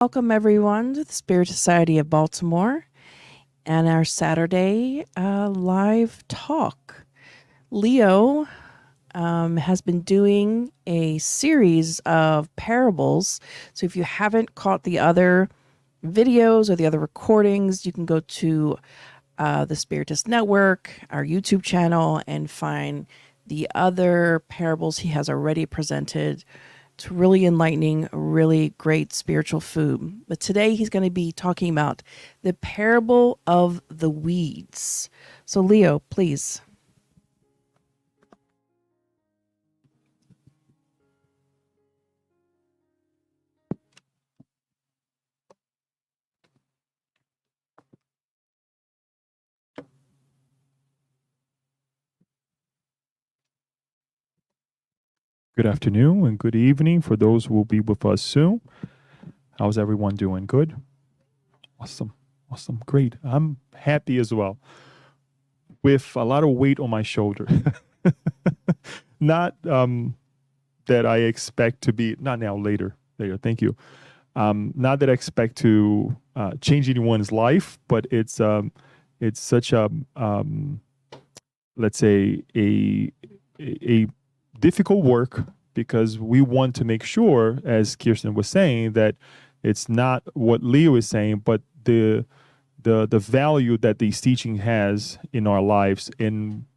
Welcome, everyone, to the Spirit Society of Baltimore and our Saturday live talk. Leo has been doing a series of parables. So if you haven't caught the other videos or the other recordings, you can go to the Spiritist Network, our YouTube channel, and find the other parables he has already presented. It's really enlightening, really great spiritual food. But today he's going to be talking about the parable of the weeds. So, Leo, please. Good afternoon and good evening for those who will be with us soon. How's everyone doing? Good? Awesome. Awesome. Great. I'm happy as well. With a lot of weight on my shoulder. Not that I expect to be, not now, later. Thank you. Not that I expect to change anyone's life, but it's such a, let's say, a difficult work, because we want to make sure, as Kirsten was saying, that it's not what Leo is saying, but the value that this teaching has in our lives, in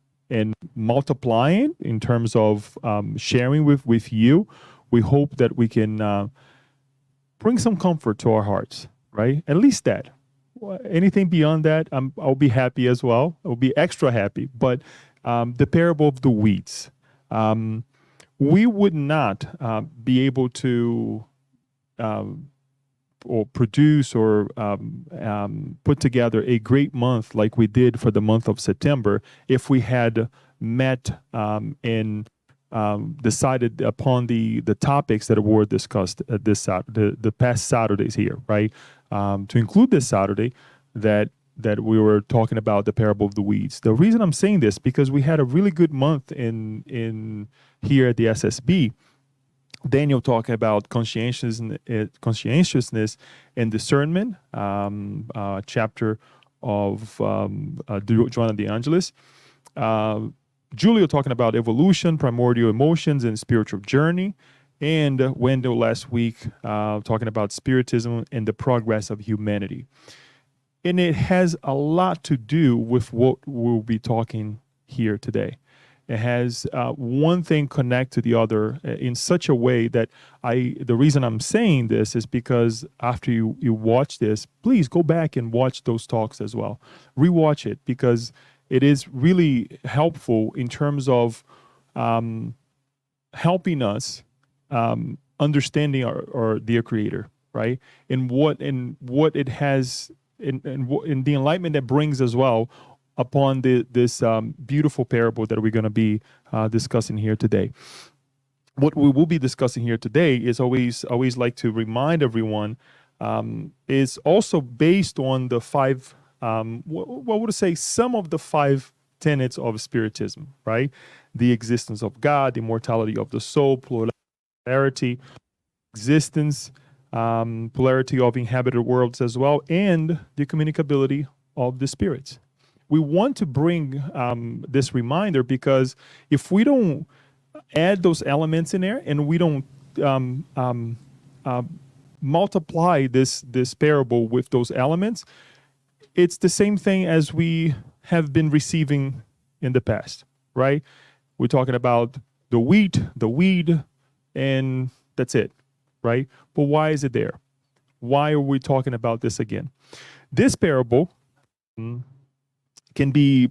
multiplying in terms of sharing with you. We hope that we can bring some comfort to our hearts, right? At least that. Anything beyond that, I'll be happy as well. I'll be extra happy. But the parable of the weeds. We would not be able to or produce or put together a great month like we did for the month of September if we had met and decided upon the topics that were discussed at the past Saturdays here, right? To include this Saturday that we were talking about the parable of the weeds. The reason I'm saying this, because we had a really good month in here at the SSB. Daniel talking about conscientiousness and discernment, chapter of Joanna de Angelis. Julio talking about evolution, primordial emotions, and spiritual journey. And Wendell last week talking about spiritism and the progress of humanity. And it has a lot to do with what we'll be talking here today. It has one thing connect to the other in such a way that the reason I'm saying this is because after you watch this, please go back and watch those talks as well. Rewatch it, because it is really helpful in terms of helping us understanding our dear Creator, right? And what it has, in the enlightenment that brings as well upon this beautiful parable that we're going to be discussing here today. What we will be discussing here today is always like to remind everyone is also based on the five, what would I say, some of the five tenets of Spiritism, right? The existence of God, the immortality of the soul, polarity, existence, polarity of inhabited worlds as well, and the communicability of the spirits. We want to bring this reminder, because if we don't add those elements in there and we don't multiply this parable with those elements, it's the same thing as we have been receiving in the past, right? We're talking about the wheat, the weed, and that's it, right? But why is it there? Why are we talking about this again? This parable can be,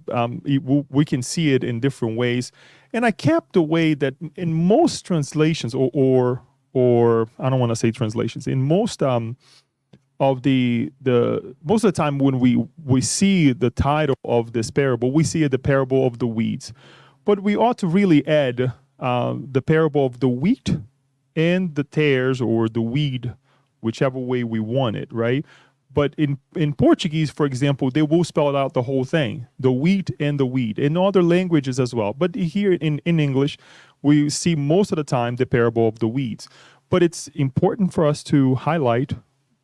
we can see it in different ways. And I kept the way that in most translations, or I don't want to say translations, in most of the most of the time when we see the title of this parable, we see it the parable of the weeds. But we ought to really add the parable of the wheat and the tares, or the weed, whichever way we want it, right? But in Portuguese, for example, they will spell out the whole thing, the wheat and the weed, in other languages as well. But here in English, we see most of the time the parable of the weeds. But it's important for us to highlight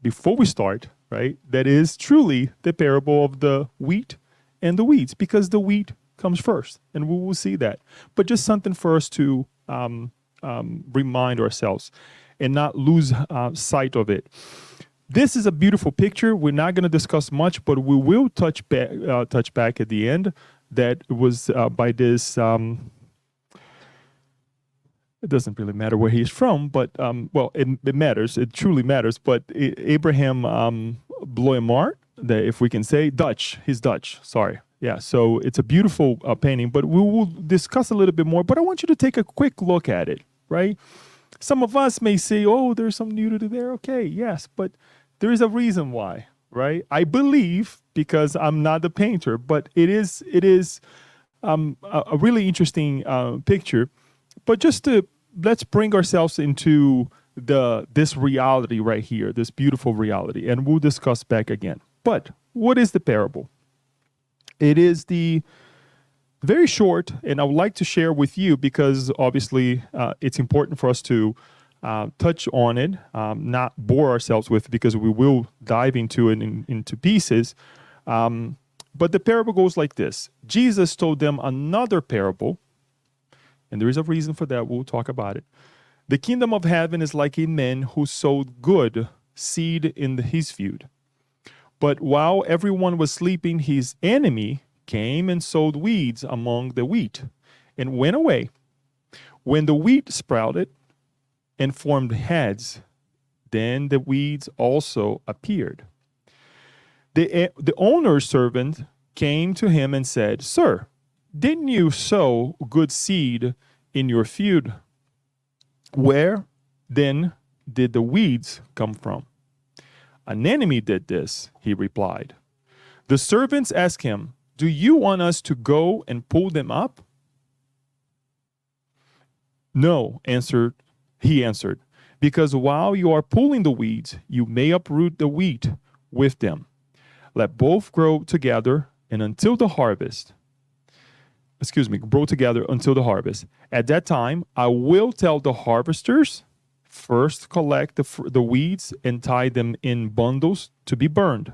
before we start, right? That is truly the parable of the wheat and the weeds, because the wheat comes first, and we will see that. But just something for us to remind ourselves and not lose sight of it. This is a beautiful picture. We're not going to discuss much, but we will touch back at the end. That was by this. It doesn't really matter where he's from, but well, it matters. It truly matters. But Abraham Bloemart, if we can say Dutch, he's Dutch. Sorry, yeah. So it's a beautiful painting, but we will discuss a little bit more. But I want you to take a quick look at it, right? Some of us may say, "Oh, there's some nudity there." Okay, yes, but there is a reason why, right? I believe, because I'm not the painter, but it is a really interesting picture. But just to let's bring ourselves into this reality right here, this beautiful reality, and we'll discuss back again. But what is the parable? It is the very short, and I would like to share with you because obviously it's important for us to touch on it, not bore ourselves with it, because we will dive into it into pieces. But the parable goes like this. Jesus told them another parable, and there is a reason for that. We'll talk about it. The kingdom of heaven is like a man who sowed good seed in his field. But while everyone was sleeping, his enemy came and sowed weeds among the wheat and went away. When the wheat sprouted and formed heads, then the weeds also appeared. The owner's servant came to him and said, "Sir, didn't you sow good seed in your field? Where then did the weeds come from?" "An enemy did this," he replied. The servants asked him, "Do you want us to go and pull them up?" "No," he answered, "because while you are pulling the weeds, you may uproot the wheat with them. Let both grow together until the harvest. Grow together until the harvest. At that time, I will tell the harvesters, first collect the weeds and tie them in bundles to be burned.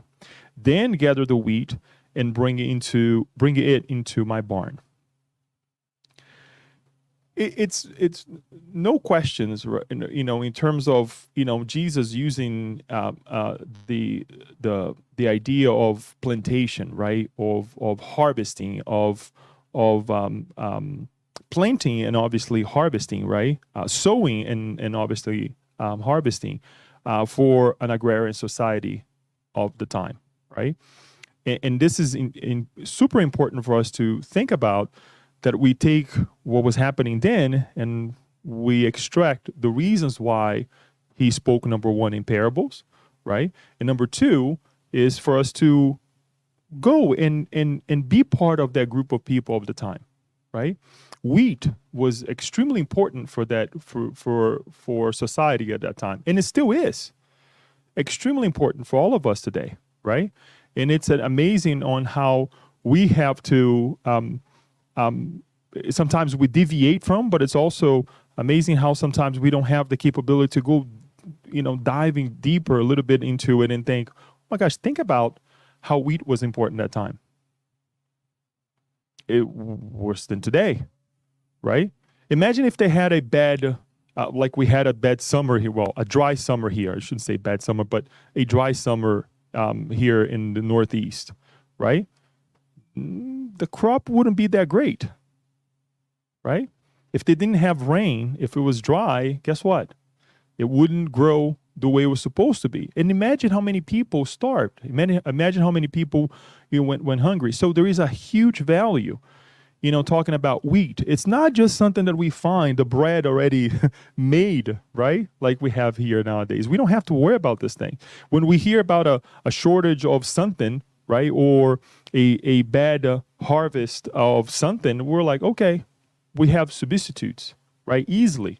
Then gather the wheat and bring it into my barn." It's no questions, in terms of Jesus using the idea of plantation, right? Of harvesting, of planting and obviously harvesting, right? Sowing and obviously harvesting for an agrarian society of the time, right? And this is super important for us to think about, that we take what was happening then and we extract the reasons why he spoke, number one, in parables, right? And number two is for us to go and be part of that group of people of the time, right? Wheat was extremely important for that for society at that time, and it still is extremely important for all of us today, right? And it's amazing on how we have to sometimes we deviate from, but it's also amazing how sometimes we don't have the capability to go, diving deeper a little bit into it and think, oh my gosh, think about how wheat was important at that time. It worse than today, right? Imagine if they had a bad, like we had a bad summer here. Well, a dry summer here. I shouldn't say bad summer, but a dry summer here in the Northeast, right? The crop wouldn't be that great, right? If they didn't have rain, if it was dry, guess what? It wouldn't grow the way it was supposed to be. And imagine how many people starved. Imagine how many people went hungry. So there is a huge value, talking about wheat. It's not just something that we find the bread already made, right? Like we have here nowadays. We don't have to worry about this thing. When we hear about a shortage of something, right, or a bad harvest of something, we're like, okay, we have substitutes, right? Easily.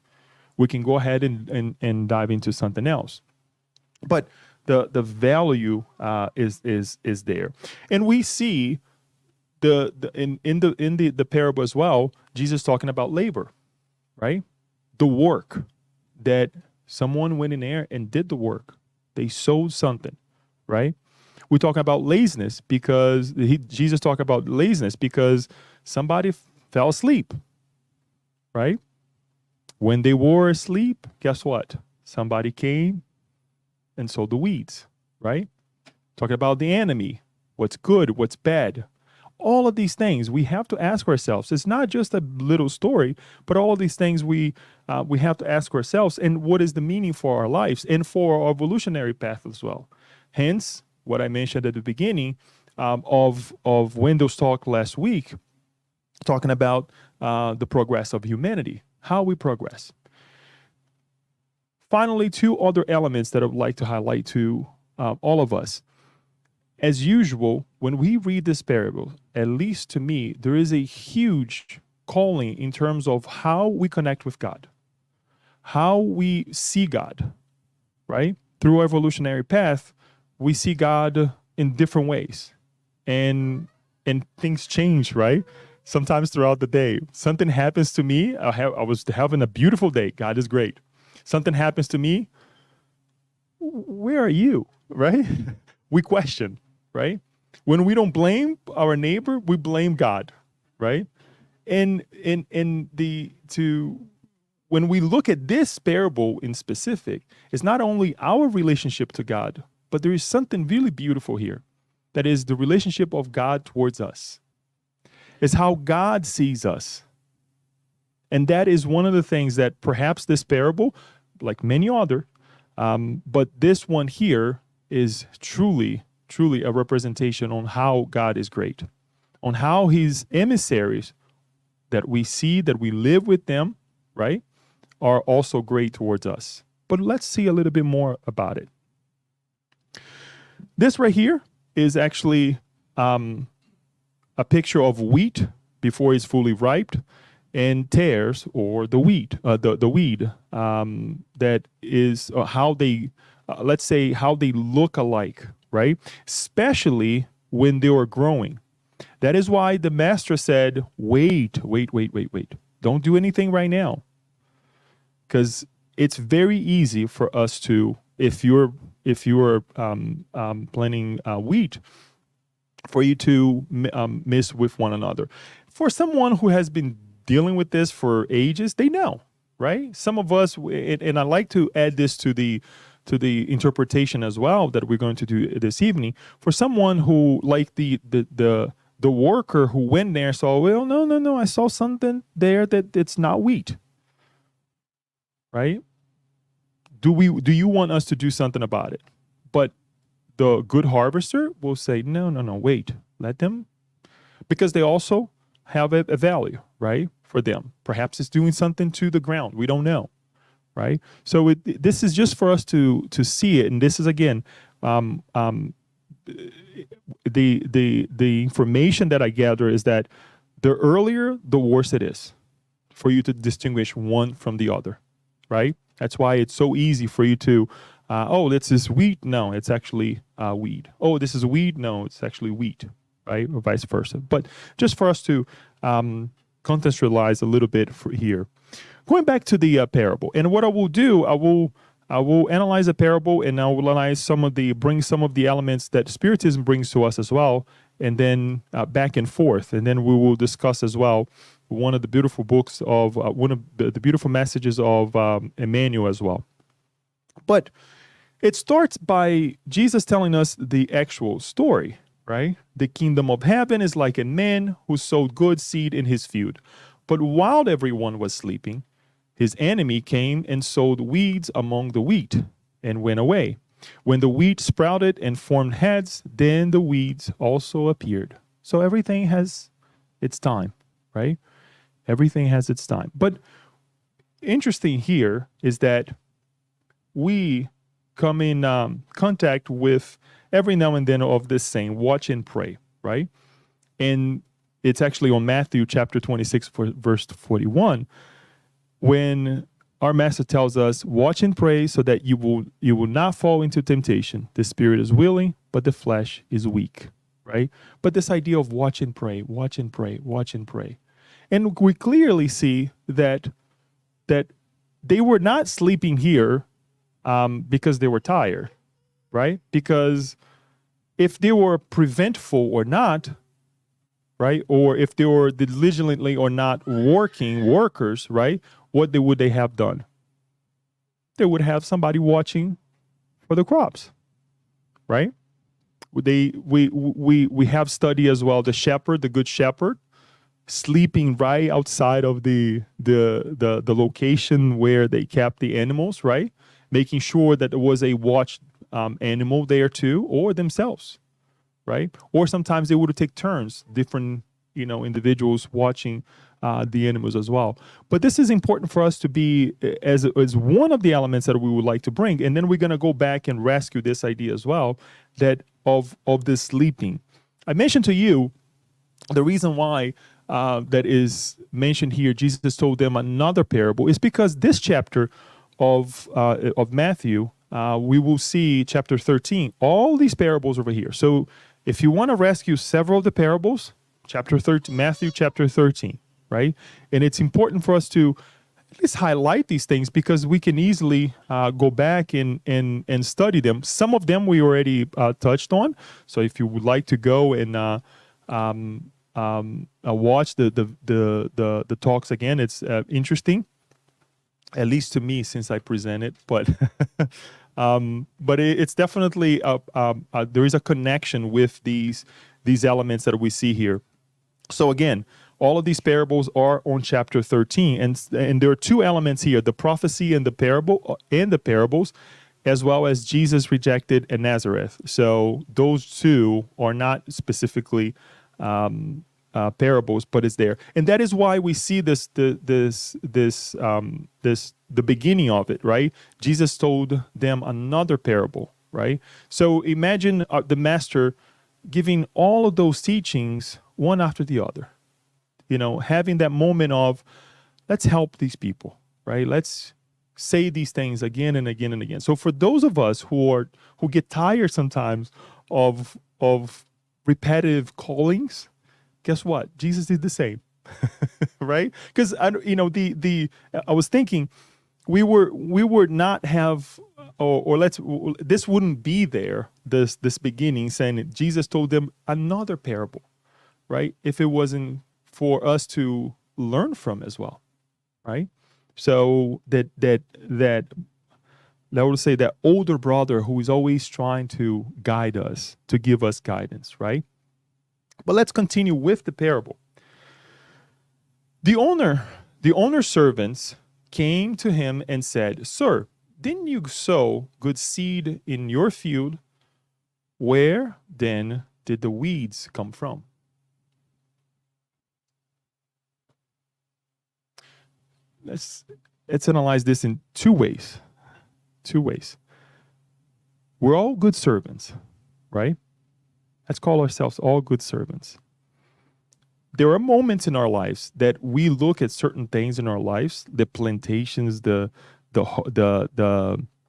We can go ahead and dive into something else. But the value is there. And we see in the parable as well, Jesus talking about labor, right? The work that someone went in there and did the work, They sowed something, right? We're talking about laziness because Jesus talked about laziness because somebody fell asleep, right? When they were asleep, guess what? Somebody came and sowed the weeds, right? Talking about the enemy, what's good, what's bad. All of these things we have to ask ourselves. It's not just a little story, but all these things we have to ask ourselves. And what is the meaning for our lives and for our evolutionary path as well? Hence, what I mentioned at the beginning of Windows Talk last week, talking about the progress of humanity, how we progress. Finally, two other elements that I would like to highlight to all of us. As usual, when we read this parable, at least to me, there is a huge calling in terms of how we connect with God, how we see God, right? Through our evolutionary path, we see God in different ways, and things change, right? Sometimes throughout the day, something happens to me. I was having a beautiful day. God is great. Something happens to me. Where are you, right? We question, right? When we don't blame our neighbor, we blame God, right? And when we look at this parable in specific, it's not only our relationship to God, but there is something really beautiful here. That is the relationship of God towards us. It's how God sees us. And that is one of the things that perhaps this parable, like many other, but this one here is truly a representation on how God is great, on how his emissaries that we see, that we live with them, right, are also great towards us. But let's see a little bit more about it. This right here is actually a picture of wheat before it's fully ripe, and tares, or the weed, that is how they, let's say, how they look alike, right? Especially when they were growing. That is why the master said, wait. Don't do anything right now. Because it's very easy for us to, if you're planting wheat, for you to miss with one another. For someone who has been dealing with this for ages, they know, right? Some of us, and I like to add this to the interpretation as well that we're going to do this evening. For someone who, like the worker who went there, saw, well, no, I saw something there that it's not wheat, right? Do you want us to do something about it? But the good harvester will say, no, wait, let them, because they also have a value, right, for them. Perhaps it's doing something to the ground. We don't know, right? So this is just for us to see it. And this is, again, the information that I gather is that the earlier, the worse it is for you to distinguish one from the other, right? That's why it's so easy for you to, this is wheat. No, it's actually weed. Oh, this is weed. No, it's actually wheat, right? Or vice versa. But just for us to contextualize a little bit here. Going back to the parable, and what I will do, I will analyze the parable, and I will analyze bring some of the elements that Spiritism brings to us as well, and then back and forth, and then we will discuss as well one of the beautiful books of one of the beautiful messages of Emmanuel as well. But it starts by Jesus telling us the actual story, right? The kingdom of heaven is like a man who sowed good seed in his field. But while everyone was sleeping, his enemy came and sowed weeds among the wheat and went away. When the wheat sprouted and formed heads, then the weeds also appeared. So everything has its time, right? Everything has its time. But interesting here is that we come in contact with every now and then of this saying, watch and pray, right? And it's actually on Matthew chapter 26, verse 41, when our master tells us, watch and pray so that you will not fall into temptation. The spirit is willing, but the flesh is weak, right? But this idea of watch and pray, watch and pray, watch and pray. And we clearly see that they were not sleeping here because they were tired. right? Because if they were preventful or not, right, or if they were diligently or not working workers, right, would they have done? They would have somebody watching for the crops, right? We have study as well, the shepherd, the good shepherd, sleeping right outside of the location where they kept the animals, right? Making sure that there was a watch animal there too, or themselves, right? Or sometimes they would take turns, different individuals watching the animals as well. But this is important for us to be as one of the elements that we would like to bring, and then we're going to go back and rescue this idea as well, that of this sleeping. I mentioned to you the reason why that is mentioned here. Jesus told them another parable is because this chapter of Matthew, we will see chapter 13, all these parables over here. So if you want to rescue several of the parables, chapter 13, Matthew chapter 13, right? And it's important for us to at least highlight these things because we can easily go back and study them. Some of them we already touched on. So if you would like to go and watch the talks again, it's interesting, at least to me since I present it. But it's definitely there is a connection with these elements that we see here. So again, all of these parables are on chapter 13, and there are two elements here: the prophecy and the parables, as well as Jesus rejected at Nazareth. So those two are not specifically parables, but it's there, and that is why we see the beginning of it, right? Jesus told them another parable, right? So imagine the master giving all of those teachings one after the other, having that moment of, let's help these people, right? Let's say these things again and again and again. So for those of us who get tired sometimes of repetitive callings, guess what? Jesus did the same, right? Because I was thinking we would not have, this wouldn't be there. This beginning saying that Jesus told them another parable, right? If it wasn't for us to learn from as well, right? So that I would say that older brother who is always trying to guide us, to give us guidance, right? But let's continue with the parable. The owner's servants came to him and said, "Sir, didn't you sow good seed in your field? Where then did the weeds come from?" Let's analyze this in two ways. We're all good servants, right? Let's call ourselves all good servants. There are moments in our lives that we look at certain things in our lives, the plantations, the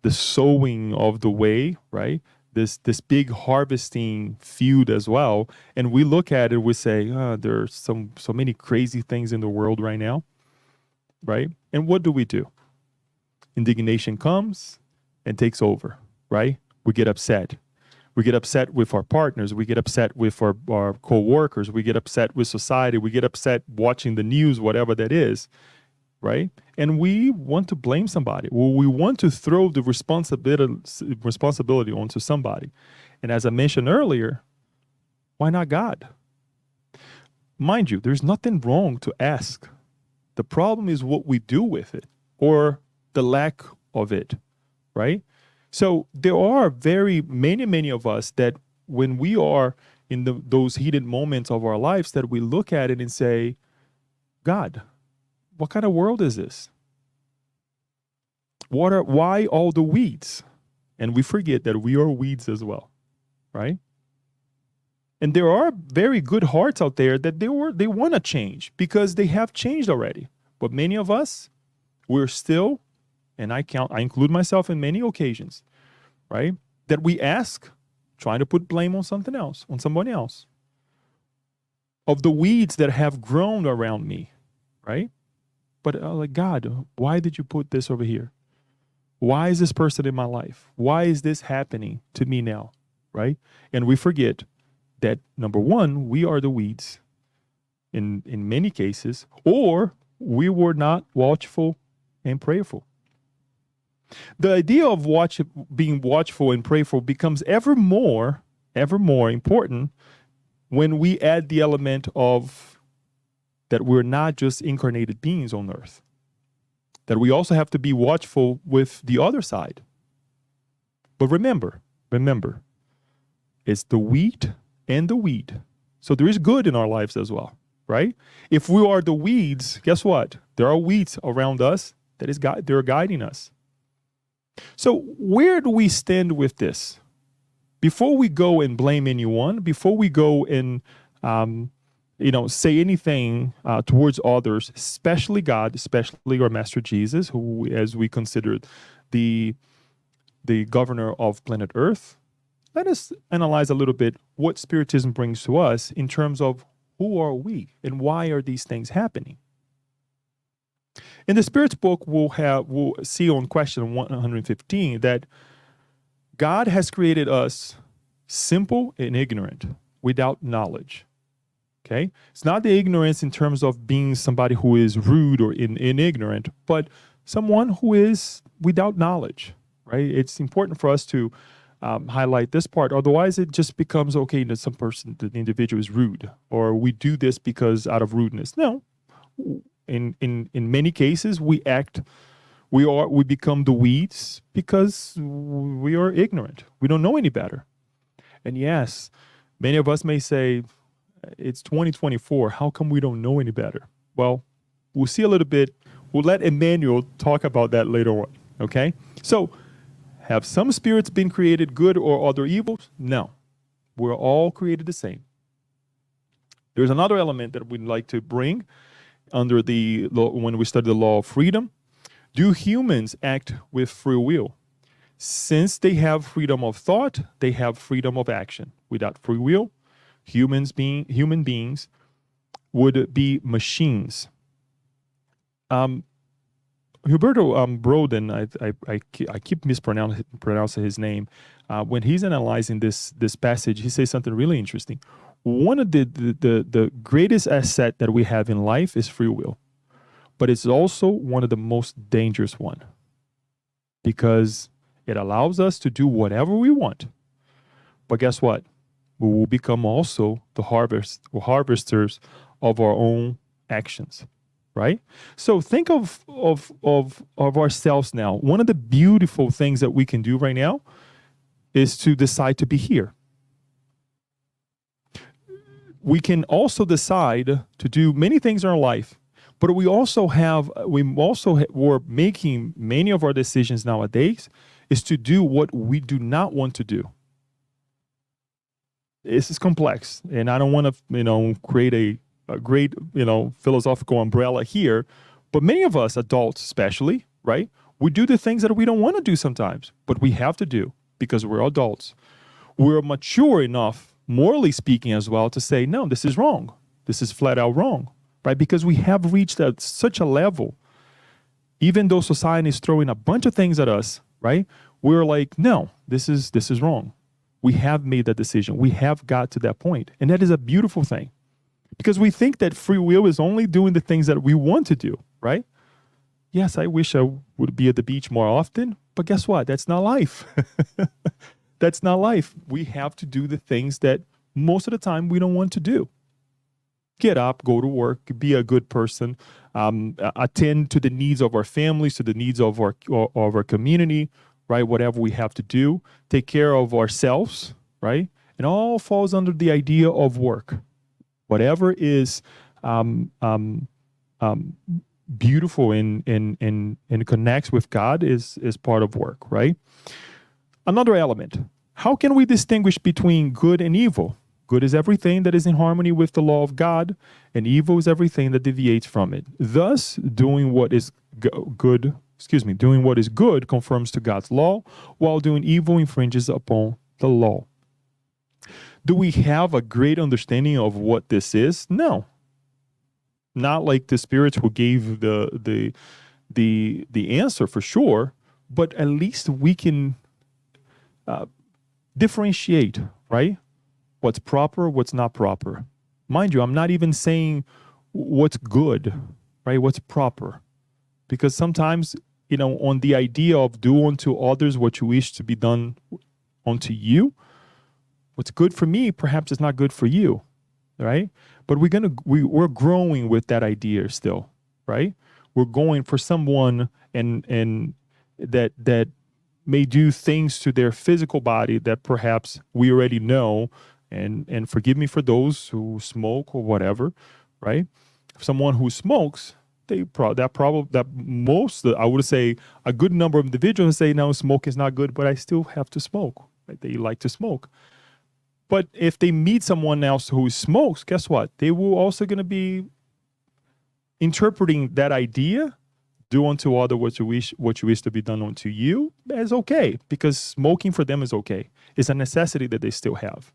sowing of the way, right? This big harvesting field as well, and we look at it, we say, there's so many crazy things in the world right now, right? And what do? Indignation comes and takes over, right? We get upset. We get upset with our partners. We get upset with our co-workers. We get upset with society. We get upset watching the news, whatever that is, right? And we want to blame somebody. Well, we want to throw the responsibility onto somebody. And as I mentioned earlier, why not God? Mind you, there's nothing wrong to ask. The problem is what we do with it or the lack of it, right? So there are many of us that when we are in those heated moments of our lives that we look at it and say, God, what kind of world is this? Why all the weeds? And we forget that we are weeds as well, right? And there are very good hearts out there that they want to change because they have changed already. But many of us, we're still, and I include myself in many occasions, right? That we ask, trying to put blame on something else, on someone else, of the weeds that have grown around me, right? But like, God, why did you put this over here? Why is this person in my life? Why is this happening to me now? Right? And we forget that number one, we are the weeds in many cases, or we were not watchful and prayerful. The idea of being watchful and prayerful becomes ever more important when we add the element of that we're not just incarnated beings on earth, that we also have to be watchful with the other side. But remember, it's the wheat and the weed. So there is good in our lives as well, right? If we are the weeds, guess what? There are weeds around us they're guiding us. So where do we stand with this? Before we go and blame anyone, before we go and say anything towards others, especially God, especially our Master Jesus, who, as we considered, the governor of planet Earth, let us analyze a little bit what Spiritism brings to us in terms of who are we and why are these things happening. In the Spirit's book, we'll see on question 115 that God has created us simple and ignorant, without knowledge. Okay? It's not the ignorance in terms of being somebody who is rude or ignorant, but someone who is without knowledge, right? It's important for us to highlight this part. Otherwise, it just becomes okay that the individual is rude, or we do this because out of rudeness. No. In many cases, we become the weeds because we are ignorant. We don't know any better. And yes, many of us may say, it's 2024. How come we don't know any better? Well, we'll see a little bit. We'll let Emmanuel talk about that later on. Okay? So, have some spirits been created good or other evils? No. We're all created the same. There's another element that we'd like to bring under the law when we study the law of freedom. Do humans act with free will? Since they have freedom of thought, they have freedom of action. Without free will, human beings would be machines. Huberto Broden, I keep mispronouncing his name. When he's analyzing this passage, he says something really interesting. One of the greatest asset that we have in life is free will, but it's also one of the most dangerous one, because it allows us to do whatever we want. But guess what? We will become also the harvesters of our own actions, right? So think of ourselves now. One of the beautiful things that we can do right now is to decide to be here. We can also decide to do many things in our life, but we're making many of our decisions nowadays is to do what we do not want to do. This is complex, and I don't want to, create a great, philosophical umbrella here, but many of us, adults especially, right? We do the things that we don't want to do sometimes, but we have to do because we're adults. We're mature enough, morally speaking as well, to say, no, this is wrong. This is flat out wrong, right? Because we have reached such a level, even though society is throwing a bunch of things at us, right? We're like, no, this is wrong. We have made that decision. We have got to that point. And that is a beautiful thing, because we think that free will is only doing the things that we want to do, right? Yes, I wish I would be at the beach more often, but guess what? That's not life. That's not life. We have to do the things that most of the time we don't want to do. Get up, go to work, be a good person, attend to the needs of our families, to the needs of our community, right? Whatever we have to do, take care of ourselves, right? It all falls under the idea of work. Whatever is beautiful and connects with God is part of work, right? Another element. How can we distinguish between good and evil? Good is everything that is in harmony with the law of God, and evil is everything that deviates from it. Thus, doing what is good conforms to God's law, while doing evil infringes upon the law. Do we have a great understanding of what this is? No. Not like the spirits who gave the answer for sure, but at least we can differentiate, right? What's proper, what's not proper. Mind you, I'm not even saying what's good, right? What's proper. Because sometimes, on the idea of do unto others what you wish to be done unto you, what's good for me perhaps is not good for you, right? But we're growing with that idea still, right? We're going for someone and that may do things to their physical body that perhaps we already know, and forgive me for those who smoke or whatever, right? Someone who smokes, I would say a good number of individuals say, no, smoke is not good, but I still have to smoke, right? They like to smoke. But if they meet someone else who smokes, guess what? They will also going to be interpreting that idea, do unto other what you wish to be done unto you, as okay, because smoking for them is okay. It's a necessity that they still have.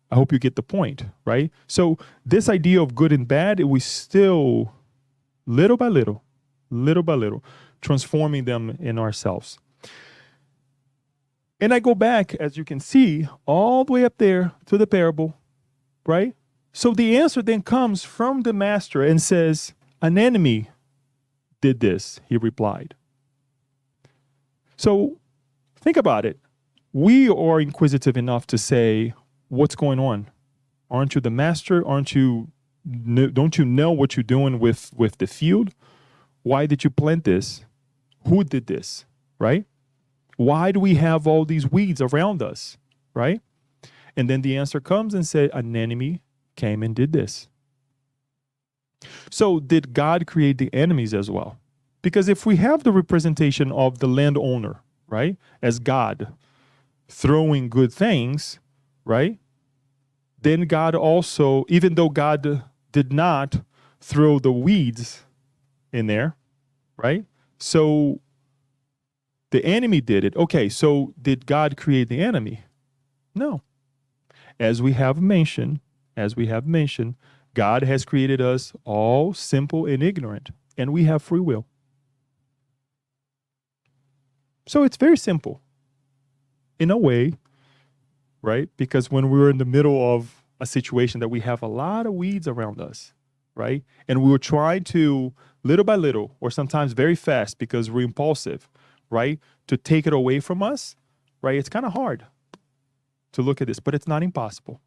I hope you get the point, right? So this idea of good and bad, we still, little by little, transforming them in ourselves. And I go back, as you can see, all the way up there to the parable, right? So the answer then comes from the master and says, an enemy did this, he replied. So think about it. We are inquisitive enough to say, what's going on? Aren't you the master? Don't you know what you're doing with the field? Why did you plant this? Who did this, right? Why do we have all these weeds around us, right? And then the answer comes and says, an enemy came and did this. So did God create the enemies as well? Because if we have the representation of the landowner, right, as God throwing good things, right, then God also, even though God did not throw the weeds in there, right? So the enemy did it. Okay, so did God create the enemy? No. As we have mentioned, God has created us all simple and ignorant, and we have free will. So it's very simple in a way, right? Because when we're in the middle of a situation that we have a lot of weeds around us, right? And we were trying to, little by little, or sometimes very fast because we're impulsive, right? To take it away from us, right? It's kind of hard to look at this, but it's not impossible.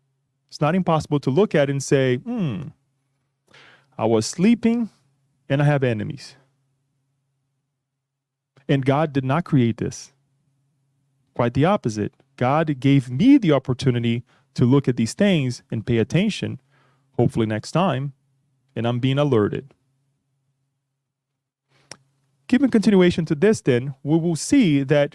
It's not impossible to look at it and say, I was sleeping and I have enemies. And God did not create this. Quite the opposite. God gave me the opportunity to look at these things and pay attention, hopefully next time, and I'm being alerted. Giving continuation to this, then, we will see that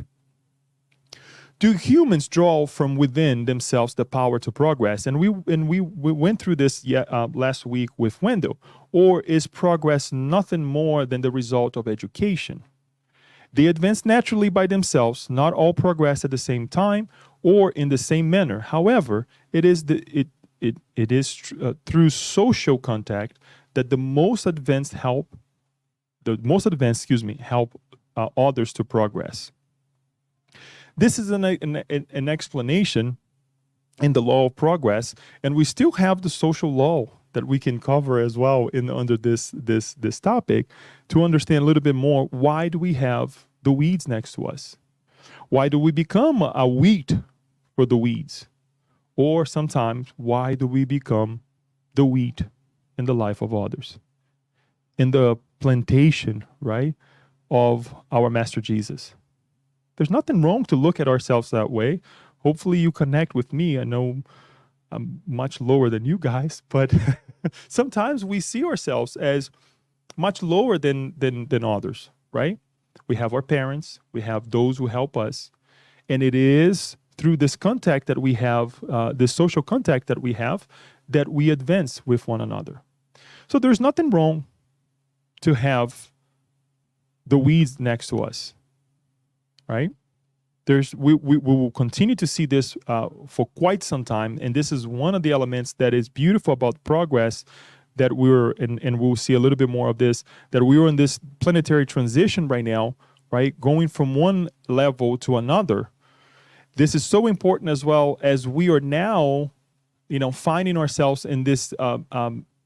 do humans draw from within themselves the power to progress? And we went through this last week with Wendell. Or is progress nothing more than the result of education? They advance naturally by themselves, not all progress at the same time or in the same manner. However, it is through social contact that the most advanced help others to progress. This is an explanation in the law of progress, and we still have the social law that we can cover as well under this topic to understand a little bit more. Why do we have the weeds next to us? Why do we become a wheat for the weeds? Or sometimes, why do we become the wheat in the life of others? In the plantation, right, of our Master Jesus. There's nothing wrong to look at ourselves that way. Hopefully you connect with me. I know I'm much lower than you guys, but sometimes we see ourselves as much lower than others, right? We have our parents, we have those who help us, and it is through this contact that we have, this social contact that we advance with one another. So there's nothing wrong to have the weeds next to us, right? We will continue to see this for quite some time, and this is one of the elements that is beautiful about progress, that and we'll see a little bit more of this, that we are in this planetary transition right now right? Going from one level to another. This is so important as well as we are now, finding ourselves in this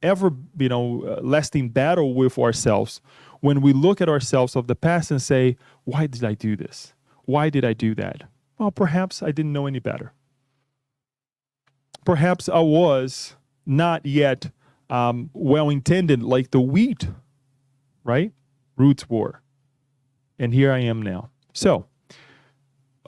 ever, lasting battle with ourselves. When we look at ourselves of the past and say, why did I do this? Why did I do that? Well, perhaps I didn't know any better. Perhaps I was not yet well-intended like the wheat, right? Roots were. And here I am now. So,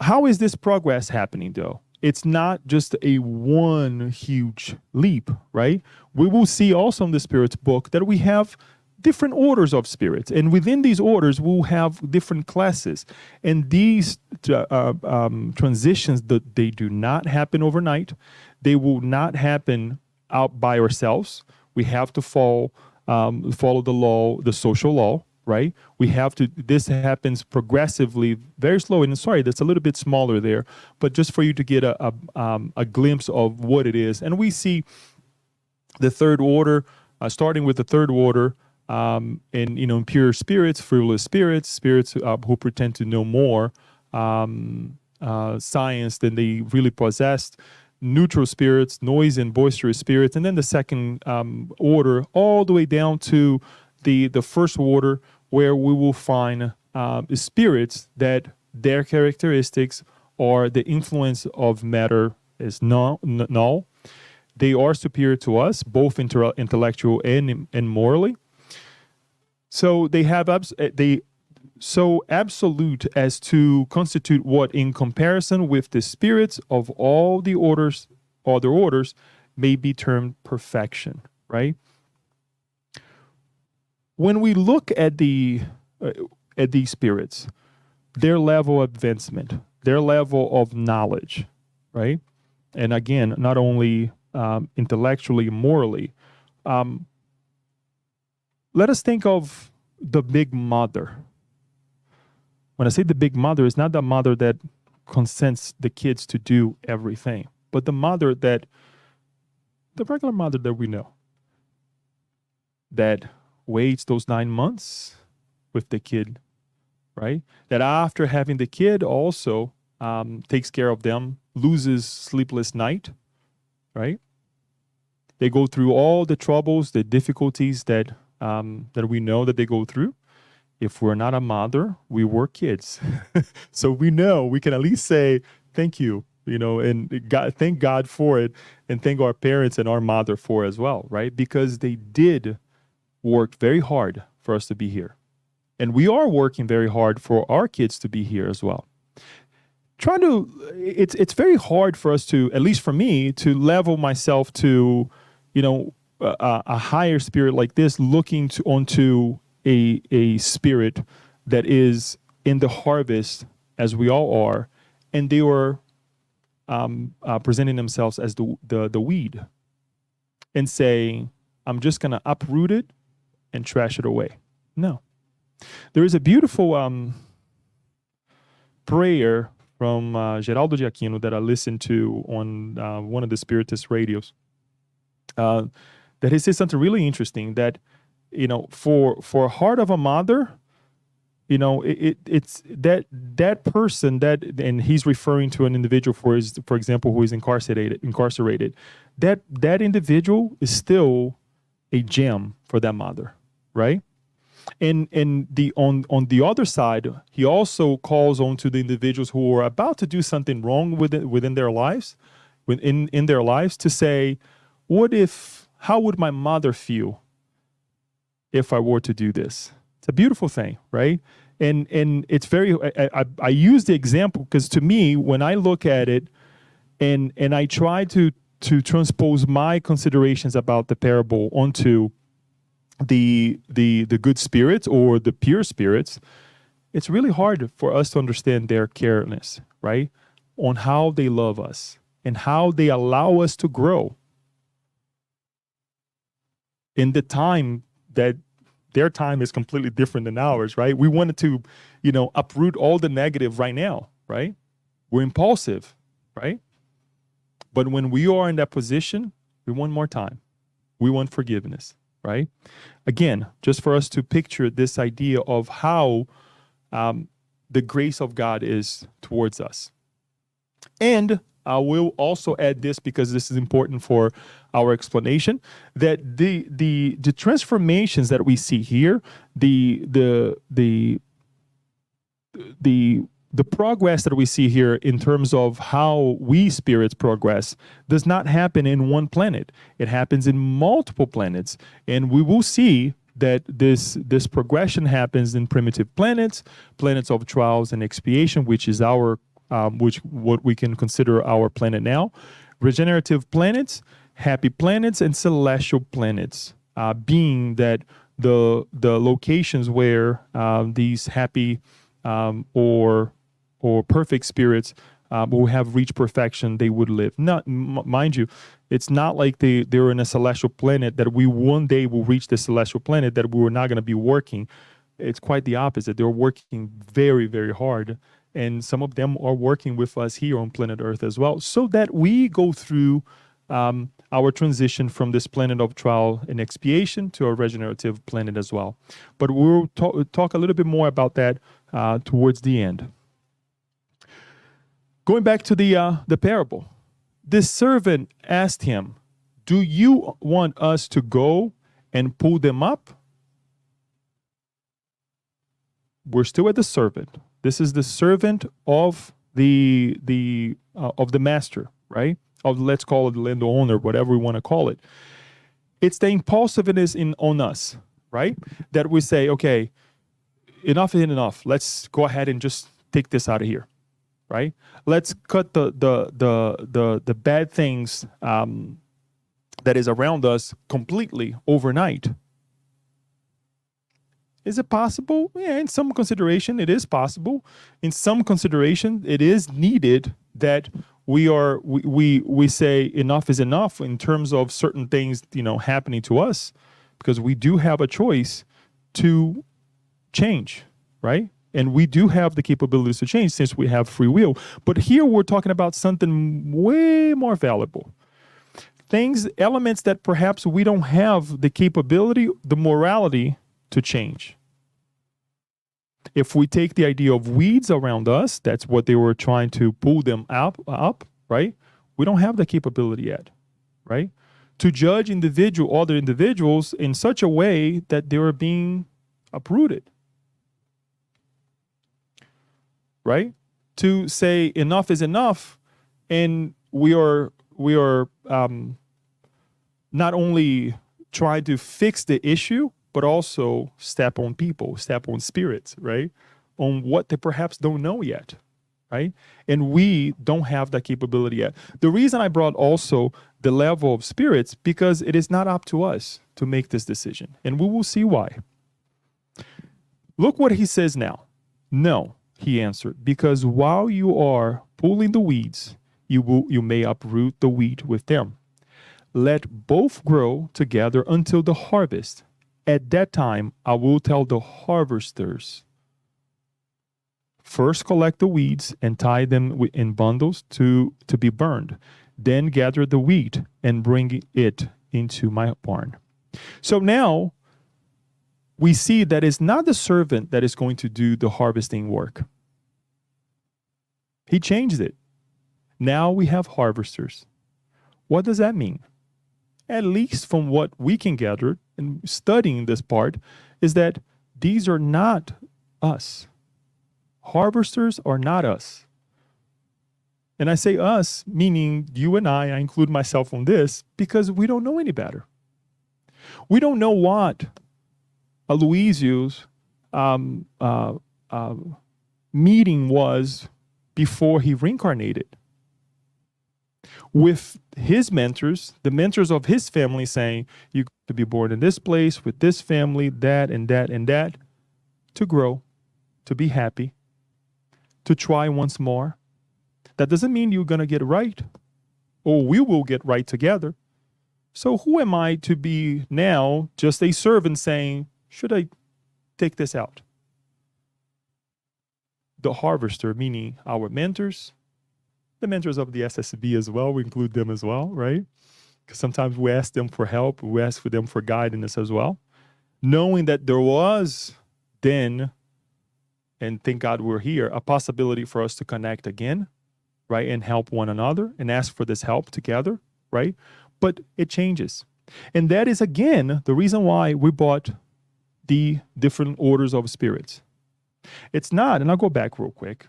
how is this progress happening, though? It's not just a one huge leap, right? We will see also in the Spirit's book that we have different orders of spirits. And within these orders, we'll have different classes. And these transitions, they do not happen overnight. They will not happen out by ourselves. We have to follow the law, the social law, right? We have to, this happens progressively, very slow. And sorry, that's a little bit smaller there, but just for you to get a glimpse of what it is. And we see the third order, starting with the third order, impure spirits, frivolous spirits, spirits who pretend to know more science than they really possessed, neutral spirits, noisy and boisterous spirits, and then the second order, all the way down to the first order, where we will find spirits that their characteristics or the influence of matter is null. They are superior to us, both intellectual and morally. So they have so absolute as to constitute what, in comparison with the spirits of all the orders, other orders, may be termed perfection, right? When we look at these spirits, their level of advancement, their level of knowledge, right? And again, not only intellectually, morally. Let us think of the big mother. When I say the big mother, it's not the mother that consents the kids to do everything, but the regular mother that we know, that waits those 9 months with the kid, right? That after having the kid also takes care of them, loses sleepless night, right? They go through all the troubles, the difficulties that we know that they go through. If we're not a mother, we were kids. So we know, we can at least say, thank you, and thank God for it, and thank our parents and our mother for it as well, right? Because they did work very hard for us to be here. And we are working very hard for our kids to be here as well. It's very hard for us to, at least for me, to level myself to, a higher spirit like this, looking onto a spirit that is in the harvest, as we all are, and they were presenting themselves as the weed, and saying, I'm just going to uproot it and trash it away. No. There is a beautiful prayer from Geraldo de Aquino that I listened to on one of the Spiritist radios, that he says something really interesting, that for a heart of a mother, it's that person that, and he's referring to an individual for example, who is incarcerated. That individual is still a gem for that mother, right? And on the other side, he also calls on to the individuals who are about to do something wrong within their lives, in their lives, to say, how would my mother feel if I were to do this? It's a beautiful thing, right? And it's very, I use the example because to me, when I look at it and I try to transpose my considerations about the parable onto the good spirits or the pure spirits, it's really hard for us to understand their careness, right? On how they love us and how they allow us to grow in the time that their time is completely different than ours, right? We wanted to, uproot all the negative right now, right? We're impulsive, right? But when we are in that position, we want more time. We want forgiveness, right? Again, just for us to picture this idea of how the grace of God is towards us. And I will also add this because this is important for our explanation, that the transformations that we see here, the progress that we see here in terms of how we spirits progress does not happen in one planet. It happens in multiple planets, and we will see that this progression happens in primitive planets of trials and expiation, which is our what we can consider our planet now, regenerative planets, happy planets, and celestial planets, being that the locations where these happy or perfect spirits who have reached perfection, they would live. Not mind you, it's not like they're in a celestial planet that we one day will reach the celestial planet that we were not going to be working. It's quite the opposite. They're working very, very hard. And some of them are working with us here on planet Earth as well, so that we go through our transition from this planet of trial and expiation to a regenerative planet as well. But we'll talk a little bit more about that towards the end. Going back to the parable, this servant asked him, "Do you want us to go and pull them up?" We're still at the servant. This is the servant of the master, right? Of, let's call it the landowner, whatever we want to call it. It's the impulsiveness on us, right? That we say, okay, enough is enough. Let's go ahead and just take this out of here, right? Let's cut the bad things that is around us completely overnight. Is it possible? Yeah, in some consideration, it is possible. In some consideration, it is needed that we say enough is enough in terms of certain things, happening to us, because we do have a choice to change, right? And we do have the capabilities to change since we have free will. But here we're talking about something way more valuable. Elements that perhaps we don't have the capability, the morality to change. If we take the idea of weeds around us, that's what they were trying to pull them up, right? We don't have the capability yet, right? To judge other individuals in such a way that they are being uprooted, right? To say enough is enough, and we are not only trying to fix the issue, but also step on people, step on spirits, right? On what they perhaps don't know yet, right? And we don't have that capability yet. The reason I brought also the level of spirits, because it is not up to us to make this decision. And we will see why. Look what he says now. "No," he answered, "because while you are pulling the weeds, you may uproot the wheat with them. Let both grow together until the harvest. At that time, I will tell the harvesters, first collect the weeds and tie them in bundles to be burned. Then gather the wheat and bring it into my barn." So now we see that it's not the servant that is going to do the harvesting work. He changed it. Now we have harvesters. What does that mean? At least from what we can gather in studying this part, is that these are not us. Harvesters are not us. And I say us, meaning you and I include myself on this, because we don't know any better. We don't know what Aloysius' meeting was before he reincarnated, with his mentors, the mentors of his family, saying, "You got to be born in this place with this family, that and that and that, to grow, to be happy, to try once more." That doesn't mean you're going to get right, or we will get right together. So who am I to be now just a servant saying, "Should I take this out?" The harvester, meaning our mentors, the mentors of the SSB as well, we include them as well, right? Because sometimes we ask them for help, we ask for them for guidance as well. Knowing that there was then and thank God we're here, a possibility for us to connect again, right? And help one another and ask for this help together, right? But it changes. And that is, again, the reason why we bought the different orders of spirits. It's not, and I'll go back real quick.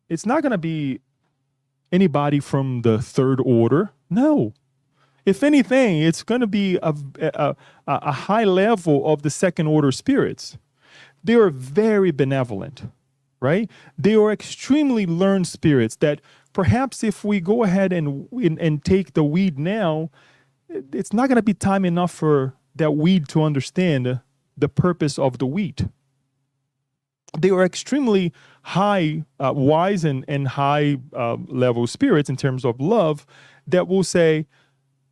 It's not going to be anybody from the third order. No. If anything, it's going to be a high level of the second order spirits. They are very benevolent, right? They are extremely learned spirits that perhaps if we go ahead and take the weed now, it's not going to be time enough for that weed to understand the purpose of the wheat. They are extremely high, wise and high level spirits in terms of love that will say,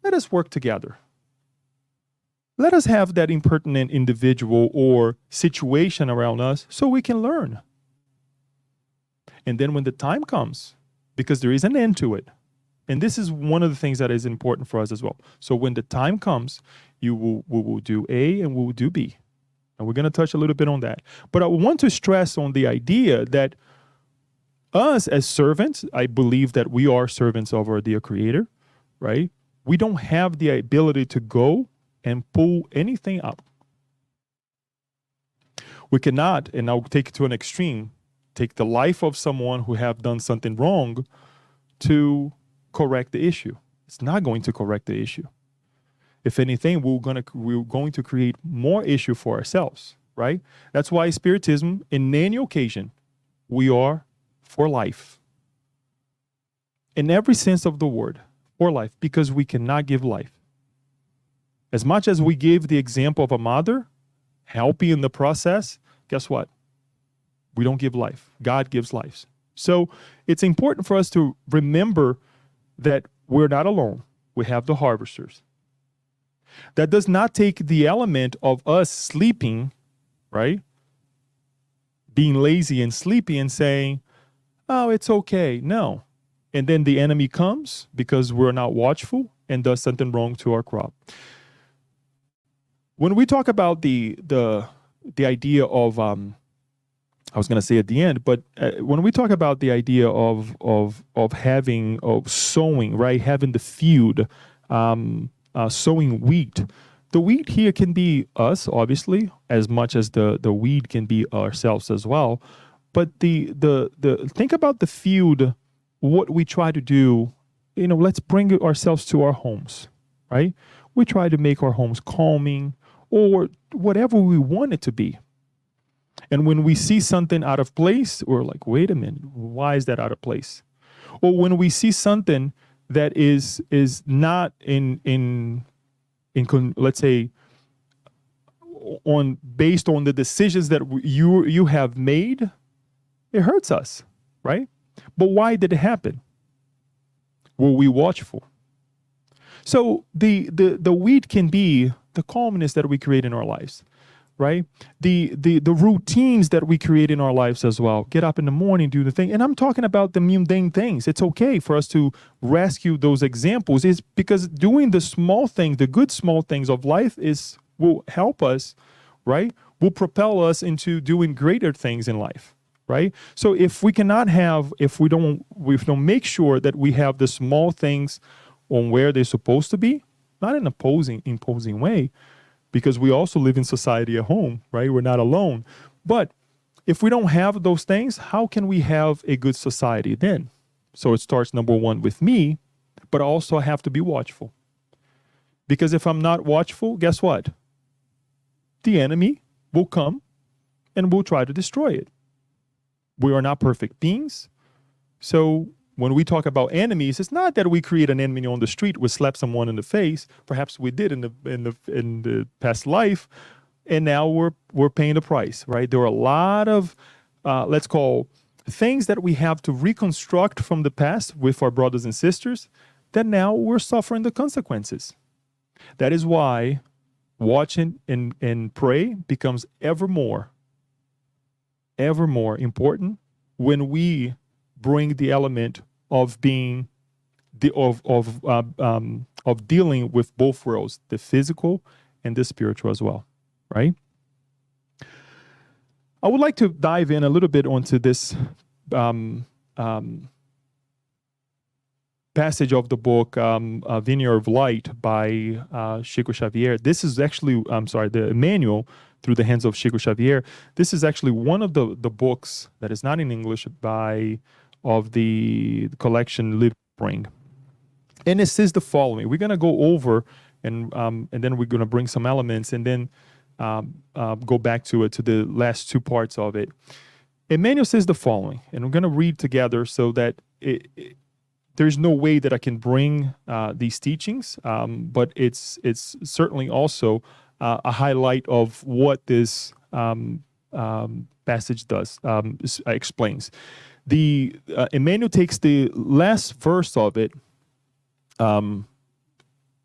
let us work together. Let us have that impertinent individual or situation around us so we can learn. And then when the time comes, because there is an end to it, and this is one of the things that is important for us as well. So when the time comes, we will do A and we will do B. And we're going to touch a little bit on that. But I want to stress on the idea that us as servants, I believe that we are servants of our dear Creator, right? We don't have the ability to go and pull anything up. We cannot, and I'll take it to an extreme, take the life of someone who have done something wrong to correct the issue. It's not going to correct the issue. If anything, we're going to create more issue for ourselves, right? That's why Spiritism, in any occasion, we are for life. In every sense of the word, for life, because we cannot give life. As much as we give the example of a mother, helping in the process, guess what? We don't give life. God gives life. So it's important for us to remember that we're not alone. We have the harvesters. That does not take the element of us sleeping, right? Being lazy and sleepy and saying, oh, it's okay. No. And then the enemy comes because we're not watchful and does something wrong to our crop. When we talk about the idea of, I was going to say at the end, but when we talk about the idea of sowing, right? Having the field, sowing wheat. The wheat here can be us, obviously, as much as the weed can be ourselves as well. But the think about the field, what we try to do, let's bring ourselves to our homes, right? We try to make our homes calming or whatever we want it to be. And when we see something out of place, we're like, wait a minute, why is that out of place? Or when we see something that is not let's say based on the decisions that you have made, it hurts us, right? But why did it happen? Were we watchful? So the weed can be the calmness that we create in our lives, right? The routines that we create in our lives as well. Get up in the morning, do the thing. And I'm talking about the mundane things. It's okay for us to rescue those examples. It's because doing the small thing, the good small things of life will help us, right? Will propel us into doing greater things in life, right? So if we don't make sure that we have the small things on where they're supposed to be, not in an imposing way, because we also live in society at home, right? We're not alone. But if we don't have those things, how can we have a good society then? So it starts, number one, with me, but also I have to be watchful. Because if I'm not watchful, guess what? The enemy will come and will try to destroy it. We are not perfect beings. So when we talk about enemies, it's not that we create an enemy on the street, we slap someone in the face. Perhaps we did in the past life, and now we're paying the price, right? There are a lot of let's call things that we have to reconstruct from the past with our brothers and sisters that now we're suffering the consequences. That is why watching and pray becomes ever more important when we bring the element of being of dealing with both worlds, the physical and the spiritual as well, right? I would like to dive in a little bit onto this um, um, passage of the book, Vineyard of Light by Chico Xavier. This is actually, I'm sorry, the manual through the hands of Chico Xavier. This is actually one of the books that is not in English of the collection Living Spring. And it says the following. We're going to go over and then we're going to bring some elements and then go back to the last two parts of it. Emmanuel says the following, and we're going to read together so that there's no way that I can bring these teachings, but it's certainly also a highlight of what this passage does, explains. The Emmanuel takes the last verse of it,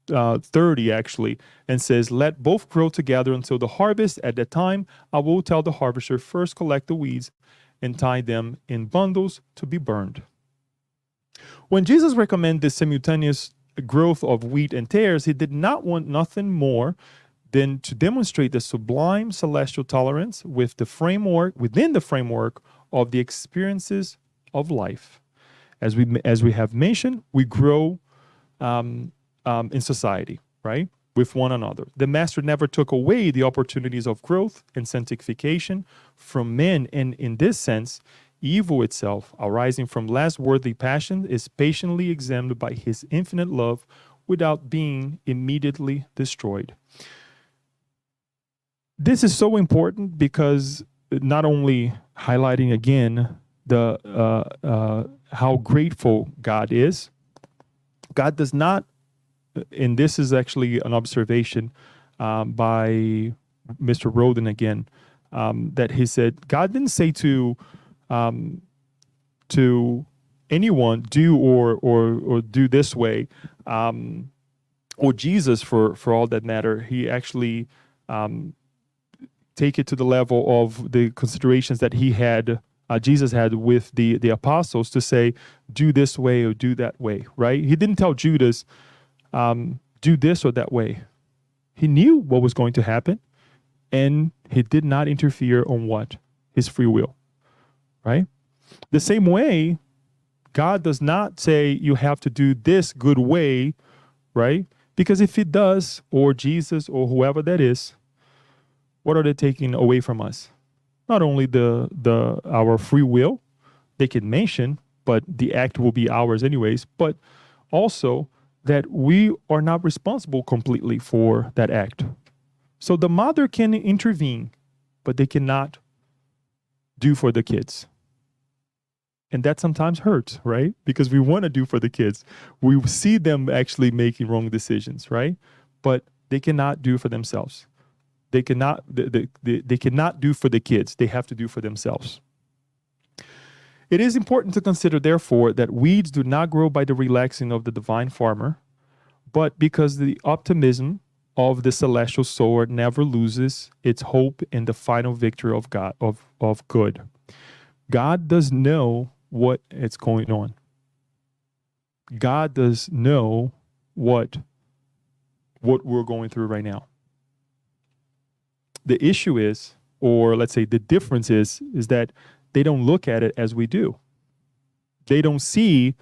30 actually, and says, "Let both grow together until the harvest. At that time, I will tell the harvester, first collect the weeds and tie them in bundles to be burned." When Jesus recommended the simultaneous growth of wheat and tares, he did not want nothing more than to demonstrate the sublime celestial tolerance within the framework of the experiences of life. As we have mentioned, we grow in society, right, with one another. The Master never took away the opportunities of growth and sanctification from men, and in this sense, evil itself, arising from less worthy passion, is patiently examined by his infinite love without being immediately destroyed. This is so important because not only highlighting again the how grateful God is, God does not, and this is actually an observation by Mr. Roden again, that he said, God didn't say to anyone, do or do this way, or Jesus for all that matter. He actually take it to the level of the considerations that he had, Jesus had with the apostles, to say, do this way or do that way, right? He didn't tell Judas, do this or that way. He knew what was going to happen, and he did not interfere on what? His free will, right? The same way, God does not say you have to do this good way, right? Because if he does, or Jesus or whoever that is, what are they taking away from us? Not only our free will, they can mention, but the act will be ours anyways, but also that we are not responsible completely for that act. So the mother can intervene, but they cannot do for the kids. And that sometimes hurts, right? Because we want to do for the kids. We see them actually making wrong decisions, right? But they cannot do for themselves. They cannot do for the kids. They have to do for themselves. It is important to consider, therefore, that weeds do not grow by the relaxing of the divine farmer, but because the optimism of the celestial sower never loses its hope in the final victory of God, of good. God does know what is going on. God does know what we're going through right now. The issue is, or let's say the difference is that they don't look at it as we do. They don't see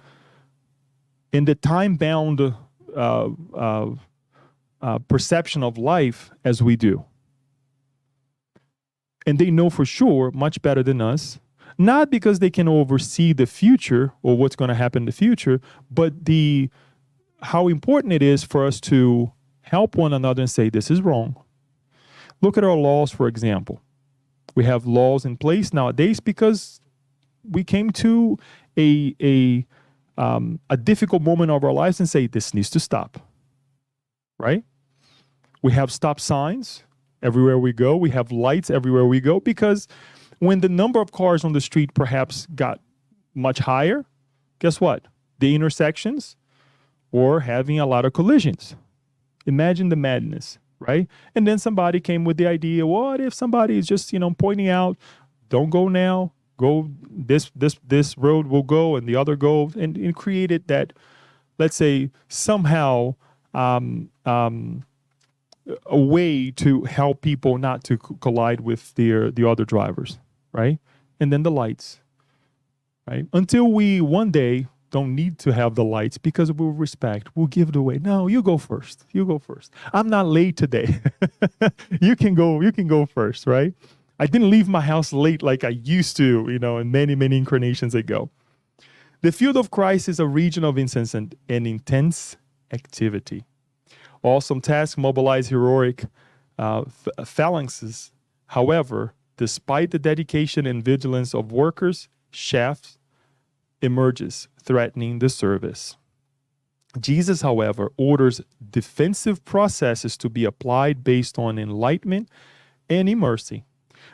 in the time-bound perception of life as we do. And they know for sure much better than us, not because they can oversee the future or what's going to happen in the future, but how important it is for us to help one another and say, this is wrong. Look at our laws, for example. We have laws in place nowadays because we came to a difficult moment of our lives and say, this needs to stop, right? We have stop signs everywhere we go. We have lights everywhere we go, because when the number of cars on the street perhaps got much higher, guess what? The intersections were having a lot of collisions. Imagine the madness, right? And then somebody came with the idea, what if somebody is just, pointing out, don't go now, go this road will go and the other go, and created that, let's say, somehow a way to help people not to collide with the other drivers. right? And then the lights, right? Until we one day don't need to have the lights because we'll respect, we'll give it away. No, you go first. You go first. I'm not late today. You can go first, right? I didn't leave my house late like I used to, in many, many incarnations ago. The field of Christ is a region of incessant and intense activity. Awesome tasks mobilize heroic phalanxes. However, despite the dedication and vigilance of workers, shafts emerges, threatening the service. Jesus, however, orders defensive processes to be applied based on enlightenment and in mercy.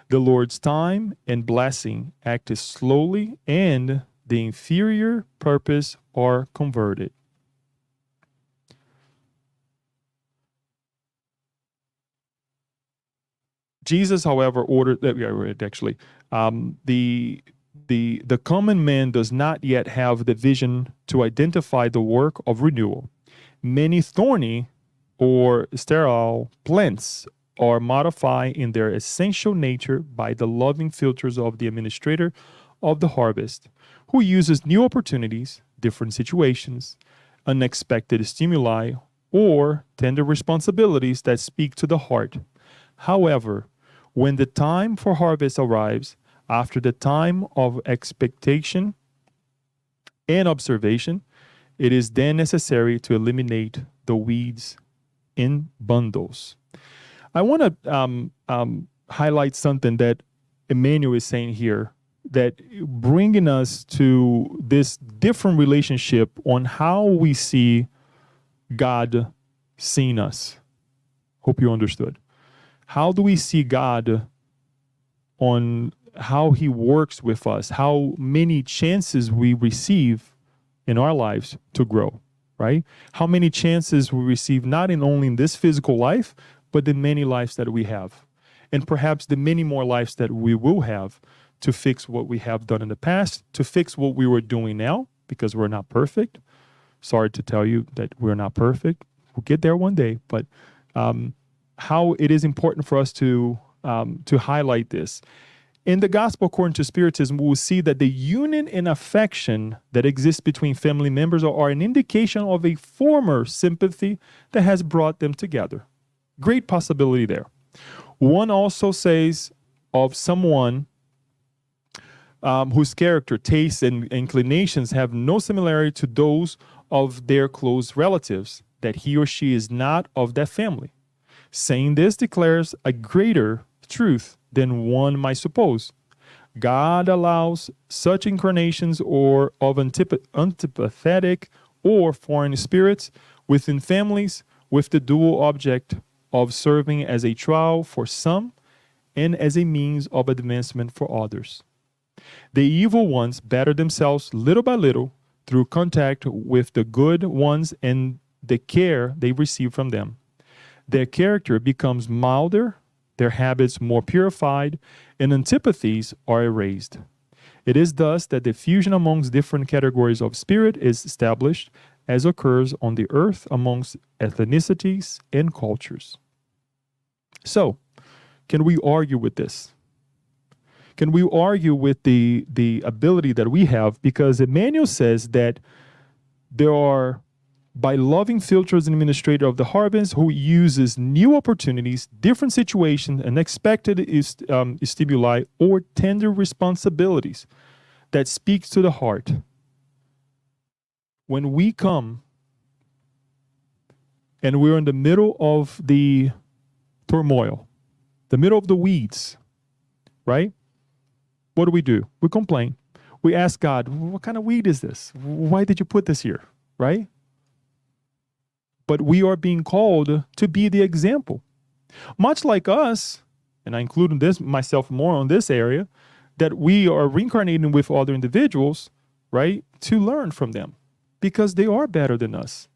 The Lord's time and blessing act slowly, and the inferior purpose are converted. Jesus, however, ordered actually the common man does not yet have the vision to identify the work of renewal. Many thorny or sterile plants are modified in their essential nature by the loving filters of the administrator of the harvest, who uses new opportunities, different situations, unexpected stimuli, or tender responsibilities that speak to the heart. However, when the time for harvest arrives, after the time of expectation and observation, it is then necessary to eliminate the weeds in bundles. I want to highlight something that Emmanuel is saying here, that bringing us to this different relationship on how we see God seeing us. Hope you understood. How do we see God on how he works with us, how many chances we receive in our lives to grow, right? How many chances we receive not in only in this physical life, but in many lives that we have. And perhaps the many more lives that we will have to fix what we have done in the past, to fix what we were doing now, because we're not perfect. Sorry to tell you that we're not perfect. We'll get there one day, but how it is important for us to highlight this. In the Gospel according to Spiritism, we will see that the union and affection that exists between family members are an indication of a former sympathy that has brought them together. Great possibility there. One also says of someone whose character, tastes, and inclinations have no similarity to those of their close relatives, that he or she is not of that family. Saying this declares a greater truth than one might suppose. God allows such incarnations or of antipathetic or foreign spirits within families with the dual object of serving as a trial for some and as a means of advancement for others. The evil ones better themselves little by little through contact with the good ones and the care they receive from them. Their character becomes milder, their habits more purified, and antipathies are erased. It is thus that the fusion amongst different categories of spirit is established, as occurs on the earth amongst ethnicities and cultures. So, can we argue with this? Can we argue with the ability that we have? Because Emmanuel says that there are, by loving filters and administrator of the harvest, who uses new opportunities, different situations, unexpected stimuli, or tender responsibilities that speaks to the heart. When we come and we're in the middle of the turmoil, the middle of the weeds, right? What do? We complain. We ask God, what kind of weed is this? Why did you put this here, right? But we are being called to be the example. Much like us, and I include this myself more on this area, that we are reincarnating with other individuals, right, to learn from them, because they are better than us.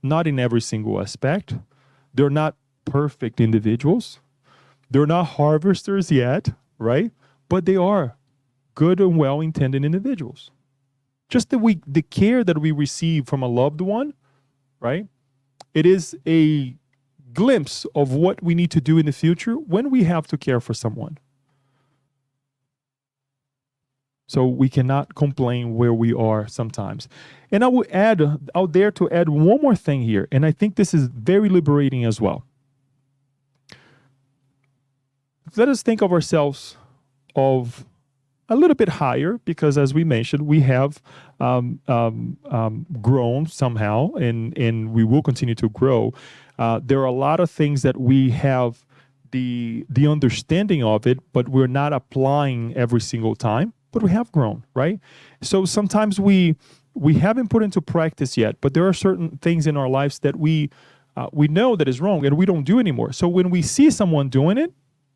Not in every single aspect. They're not perfect individuals. They're not harvesters yet, right? But they are good and well-intended individuals. Just the care that we receive from a loved one, right? It is a glimpse of what we need to do in the future when we have to care for someone. So we cannot complain where we are sometimes. And I will add, I'll dare to add one more thing here. And I think this is very liberating as well. Let us think of ourselves of a little bit higher, because as we mentioned, we have grown somehow, and we will continue to grow. There are a lot of things that we have the understanding of it, but we're not applying every single time. But we have grown, right? So sometimes we haven't put into practice yet, but there are certain things in our lives that we know that is wrong and we don't do anymore. So when we see someone doing it,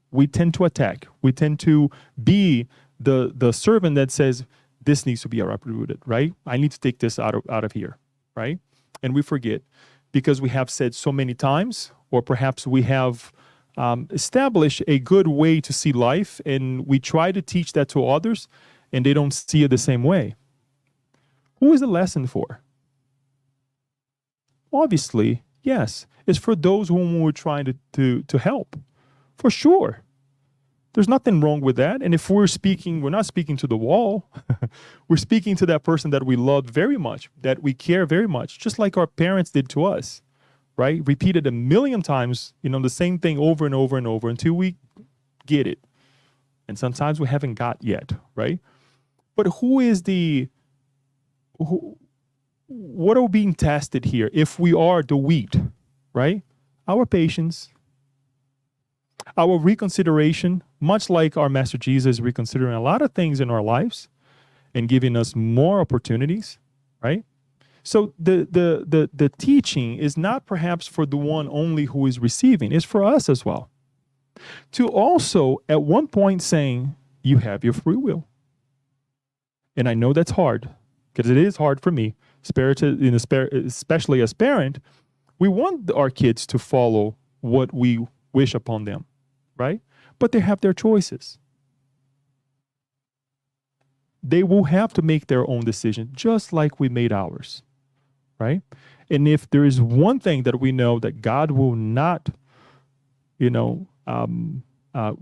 we tend to attack. We tend to be the servant that says, this needs to be uprooted, right? I need to take this out of here, right? And we forget, because we have said so many times, or perhaps we have established a good way to see life, and we try to teach that to others, and they don't see it the same way. Who is the lesson for? Obviously, yes, it's for those whom we're trying to help, for sure. There's nothing wrong with that. And if we're not speaking to the wall. We're speaking to that person that we love very much, that we care very much, just like our parents did to us, right? Repeated a million times, the same thing over and over and over until we get it. And sometimes we haven't got yet, right? But what are being tested here? If we are the wheat, right? Our patience, our reconsideration, much like our Master Jesus reconsidering a lot of things in our lives and giving us more opportunities, right? So the teaching is not perhaps for the one only who is receiving, it's for us as well. To also, at one point, saying, you have your free will. And I know that's hard, because it is hard for me, especially as parent. We want our kids to follow what we wish upon them, right? But they have their choices. They will have to make their own decision, just like we made ours, right? And if there is one thing that we know that God will not, go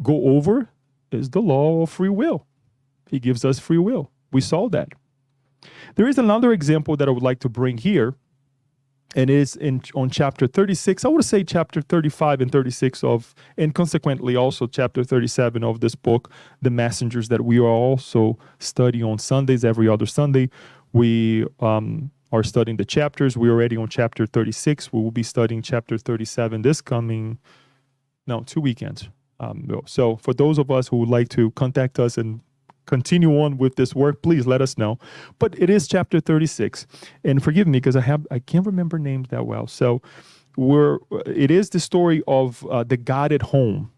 over, is the law of free will. He gives us free will. We saw that. There is another example that I would like to bring here, and it is on chapter 36. I would say chapter 35 and 36 and consequently also chapter 37 of this book, The Messengers, that we are also studying on Sundays, every other Sunday. We are studying the chapters. We're already on chapter 36. We will be studying chapter 37 2 weekends. So for those of us who would like to contact us and continue on with this work, please let us know. But it is chapter 36, and forgive me because I can't remember names that well. So it is the story of the God at home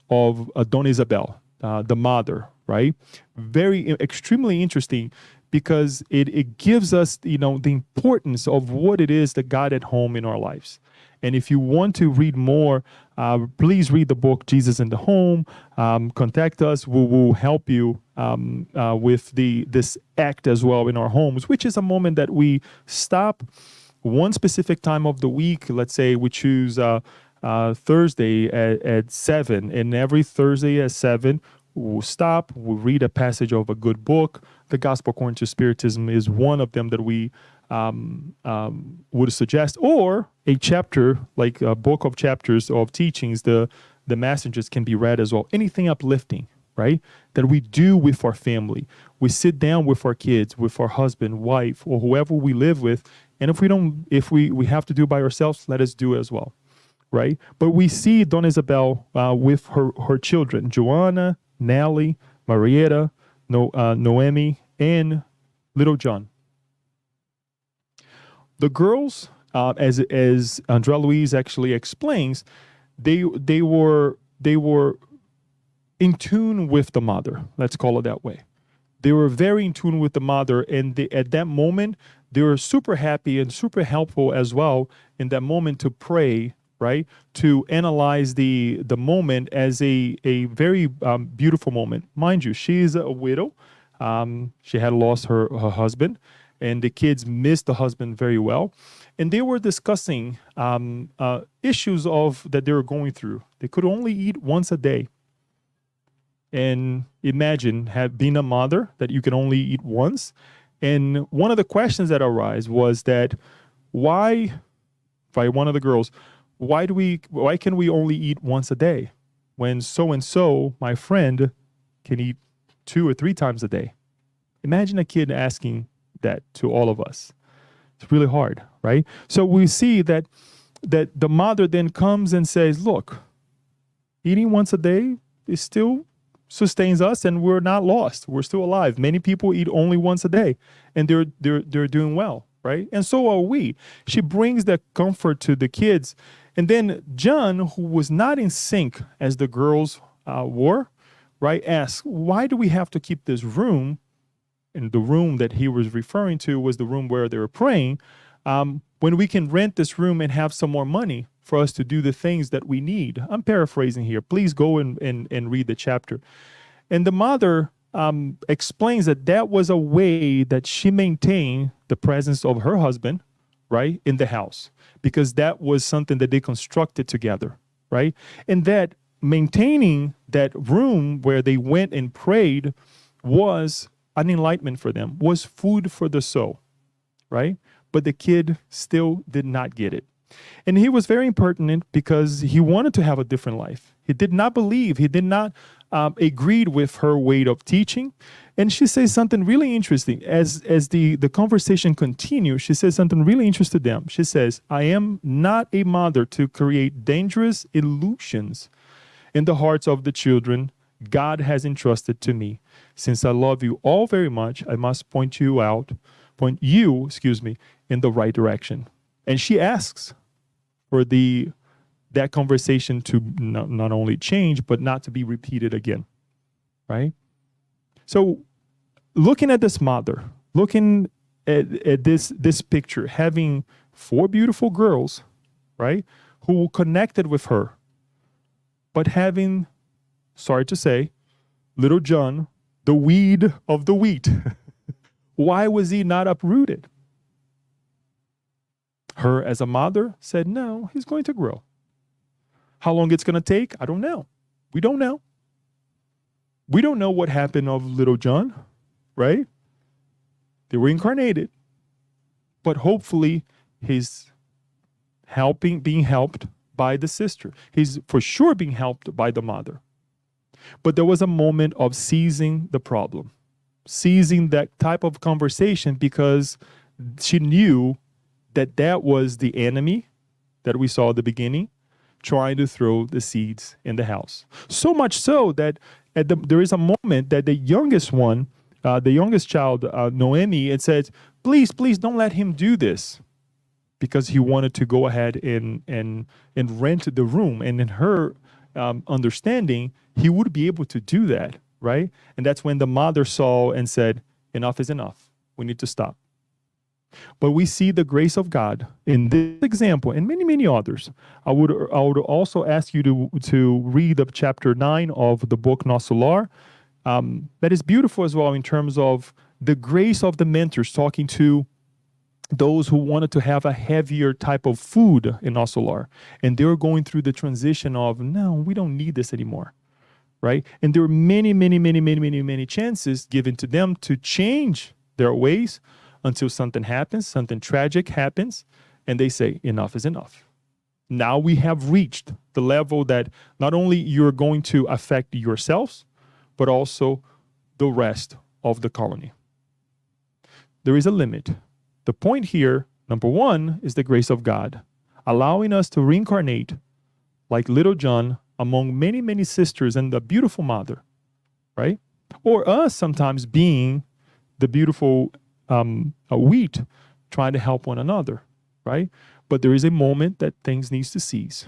of Dona Isabel, the mother, right? Extremely interesting, because it gives us the importance of what it is, the God at home in our lives. And if you want to read more, please read the book Jesus in the Home. Contact us. We will help you with this act as well in our homes, which is a moment that we stop one specific time of the week. Let's say we choose Thursday at 7, and every Thursday at 7, we'll stop. We'll read a passage of a good book. The Gospel According to Spiritism is one of them that we would suggest, or a chapter, like a book of chapters of teachings. The messages can be read as well. Anything uplifting, right? That we do with our family. We sit down with our kids, with our husband, wife, or whoever we live with. And if we have to do by ourselves, let us do it as well, right? But we see Dona Isabel with her children, Joanna, Nellie, Marietta, Noemi, and little John. The girls, as Andrea Louise actually explains, they were in tune with the mother. Let's call it that way. They were very in tune with the mother, and at that moment, they were super happy and super helpful as well in that moment to pray, right? To analyze the moment as a very beautiful moment. Mind you, she is a widow. She had lost her husband, and the kids missed the husband very well. And they were discussing issues that they were going through. They could only eat once a day. And imagine being a mother that you can only eat once. And one of the questions that arise was that why, by one of the girls, why can we only eat once a day when so and so, my friend, can eat 2 or 3 times a day? Imagine a kid asking that to all of us. It's really hard, right? So we see that the mother then comes and says, look, eating once a day is still sustains us, and we're not lost. We're still alive. Many people eat only once a day, and they're doing well, right? And so are we. She brings that comfort to the kids. And then John, who was not in sync as the girls were, right, asks, why do we have to keep this room? And the room that he was referring to was the room where they were praying, when we can rent this room and have some more money for us to do the things that we need. I'm paraphrasing here. Please go and read the chapter. And the mother explains that was a way that she maintained the presence of her husband, right, in the house, because that was something that they constructed together, right? And that maintaining that room where they went and prayed was an enlightenment for them, was food for the soul, right? But the kid still did not get it. And he was very impertinent because he wanted to have a different life. He did not believe, he did not agreed with her way of teaching. And she says something really interesting. As the conversation continues, she says something really interesting to them. She says, I am not a mother to create dangerous illusions in the hearts of the children God has entrusted to me. Since I love you all very much, I must point you, in the right direction. And she asks for that conversation to not only change, but not to be repeated again, right? So looking at this mother, looking at this picture, having 4 beautiful girls, right, who connected with her, but having, sorry to say, little John, the weed of the wheat. Why was he not uprooted? Her as a mother said, no, he's going to grow. How long it's going to take? I don't know. We don't know. We don't know what happened of little John, right? They were incarnated. But hopefully he's being helped by the sister. He's for sure being helped by the mother. But there was a moment of seizing the problem, seizing that type of conversation, because she knew that was the enemy that we saw at the beginning, trying to throw the seeds in the house. So much so that there is a moment that the youngest one, the youngest child, Noemi, it says, please don't let him do this, because he wanted to go ahead and rent the room. And in her understanding, he would be able to do that, right? And that's when the mother saw and said, enough is enough. We need to stop. But we see the grace of God in this example and many, many others. I would also ask you to read up chapter 9 of the book Nosso Lar. That is beautiful as well in terms of the grace of the mentors talking to those who wanted to have a heavier type of food in Nosso Lar. And they were going through the transition of, no, we don't need this anymore, right? And there were many, many, many, many, many, many chances given to them to change their ways, until something happens, something tragic happens, and they say, enough is enough. Now we have reached the level that not only you're going to affect yourselves, but also the rest of the colony. There is a limit. The point here, number one, is the grace of God, allowing us to reincarnate like little John among many, many sisters and the beautiful mother, right? Or us sometimes being the beautiful wheat, trying to help one another, right? But there is a moment that things needs to cease.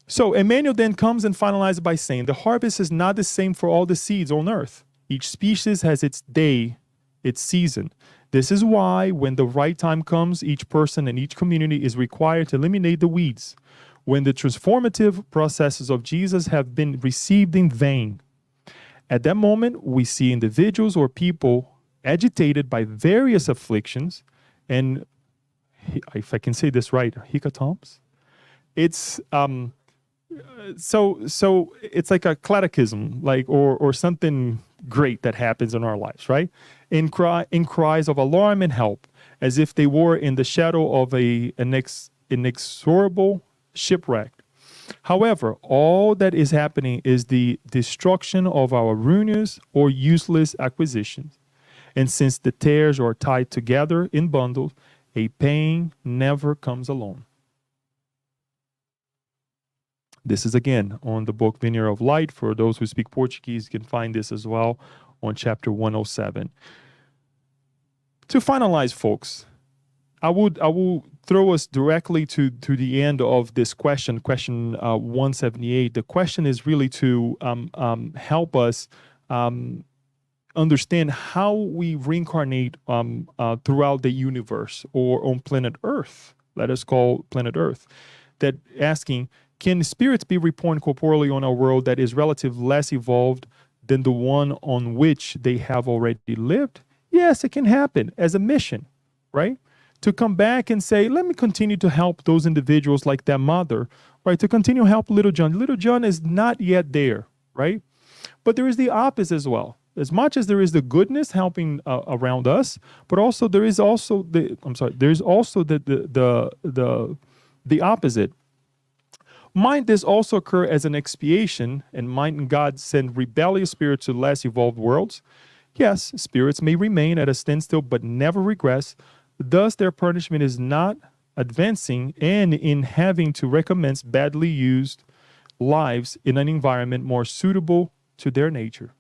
So Emmanuel then comes and finalizes by saying, the harvest is not the same for all the seeds on earth. Each species has its day, its season. This is why when the right time comes, each person and each community is required to eliminate the weeds. When the transformative processes of Jesus have been received in vain, at that moment, we see individuals or people agitated by various afflictions, and if I can say this right, hecatombs. It's so it's like a catechism, like or something great that happens in our lives, right? In cries of alarm and help, as if they were in the shadow of inexorable shipwreck. However, all that is happening is the destruction of our ruinous or useless acquisitions. And since the tares are tied together in bundles, a pain never comes alone. This is again on the book Vineyard of Light. For those who speak Portuguese, you can find this as well on chapter 107. To finalize, folks, I will throw us directly to the end of this question 178. The question is really to help us understand how we reincarnate throughout the universe or on planet Earth. Let us call planet Earth. That asking, can spirits be reborn corporeally on a world that is relatively less evolved than the one on which they have already lived? Yes, it can happen as a mission, right? To come back and say, let me continue to help those individuals like that mother, right? To continue to help little John. Little John is not yet there, right? But there is the opposite as well. As much as there is the goodness helping around us, but also there is also there's also the opposite. Might this also occur as an expiation, and might God send rebellious spirits to less evolved worlds? Yes, spirits may remain at a standstill but never regress. Thus, their punishment is not advancing and in having to recommence badly used lives in an environment more suitable to their nature.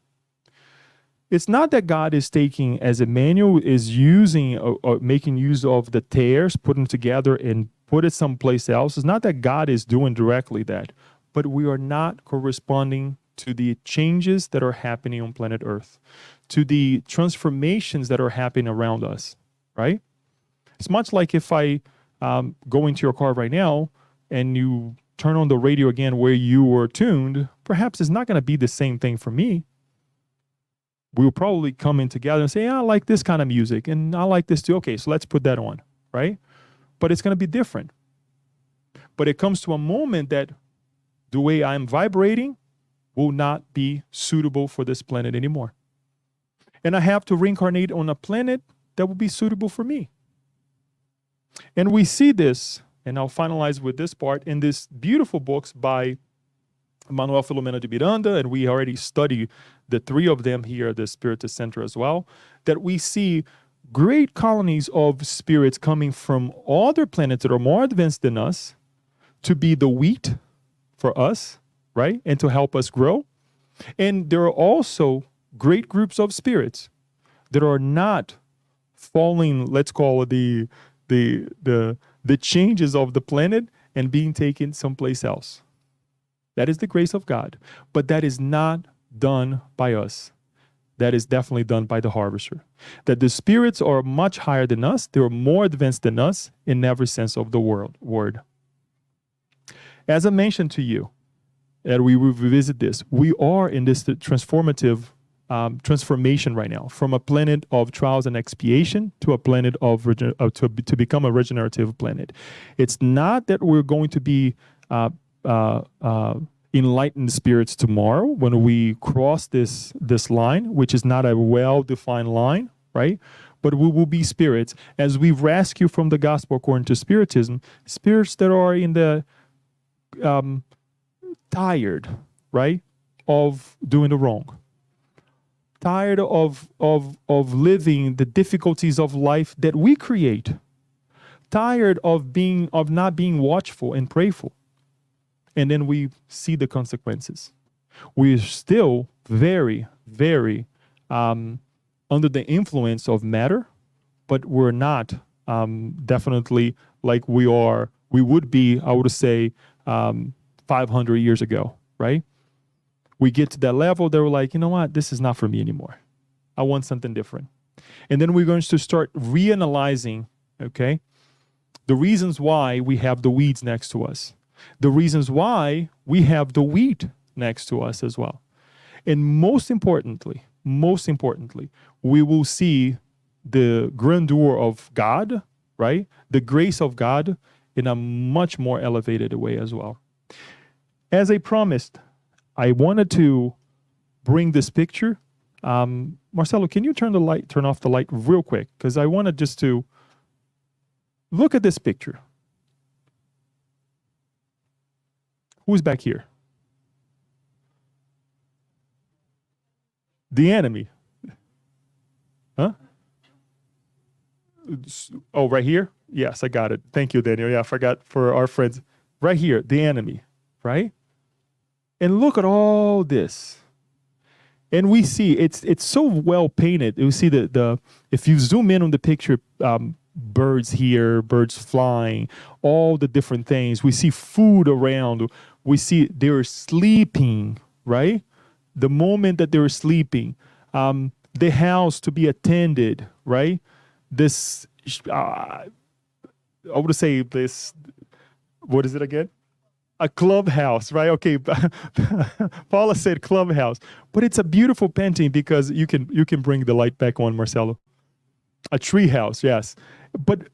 It's not that God is taking, as Emmanuel is using or making use of the tares, putting together and put it someplace else. It's not that God is doing directly that, but we are not corresponding to the changes that are happening on planet Earth, to the transformations that are happening around us, right? It's much like if I go into your car right now and you turn on the radio again where you were tuned, perhaps it's not going to be the same thing for me. We'll probably come in together and say, I like this kind of music and I like this too. Okay, so let's put that on, right? But it's going to be different. But it comes to a moment that the way I'm vibrating will not be suitable for this planet anymore. And I have to reincarnate on a planet that will be suitable for me. And we see this, and I'll finalize with this part, in these beautiful books by Manuel Filomeno de Miranda, and we already studied the three of them here at the Spiritus Center as well, that we see great colonies of spirits coming from other planets that are more advanced than us to be the wheat for us, right? And to help us grow. And there are also great groups of spirits that are not following, let's call it the changes of the planet and being taken someplace else. That is the grace of God. But that is not done by us. That is definitely done by the harvester. That the spirits are much higher than us. They are more advanced than us in every sense of the word. As I mentioned to you, and we will revisit this, we are in this transformative transformation right now, from a planet of trials and expiation to a planet of to become a regenerative planet. It's not that we're going to be enlightened spirits tomorrow when we cross this line, which is not a well-defined line, right? But we will be spirits as we rescue from the gospel according to Spiritism, spirits that are in the tired, right, of doing the wrong, tired of living the difficulties of life that we create, tired of not being watchful and prayerful. And then we see the consequences. We're still very, very under the influence of matter, but we're not definitely like we would be, I would say, 500 years ago, right? We get to that level, they were like, you know what, this is not for me anymore. I want something different. And then we're going to start reanalyzing, okay, the reasons why we have the weeds next to us. The reasons why we have the wheat next to us as well. And most importantly, we will see the grandeur of God, right? The grace of God in a much more elevated way as well. as I promised, I wanted to bring this picture. Marcelo, can you turn off the light real quick? Because I wanted just to look at this picture. Who's back here? The enemy. Huh? Oh, right here? Yes, I got it. Thank you, Daniel. Yeah, I forgot for our friends. Right here, the enemy, right? And look at all this. And we see it's so well painted. You see the if you zoom in on the picture, birds here, birds flying, all the different things. We see food around. We see they're sleeping, right? The moment that they're sleeping, the house to be attended, right? This, I would say this, what is it again? A clubhouse, right? Okay, Paula said clubhouse, but it's a beautiful painting because you can bring the light back on, Marcelo. A tree house, yes. But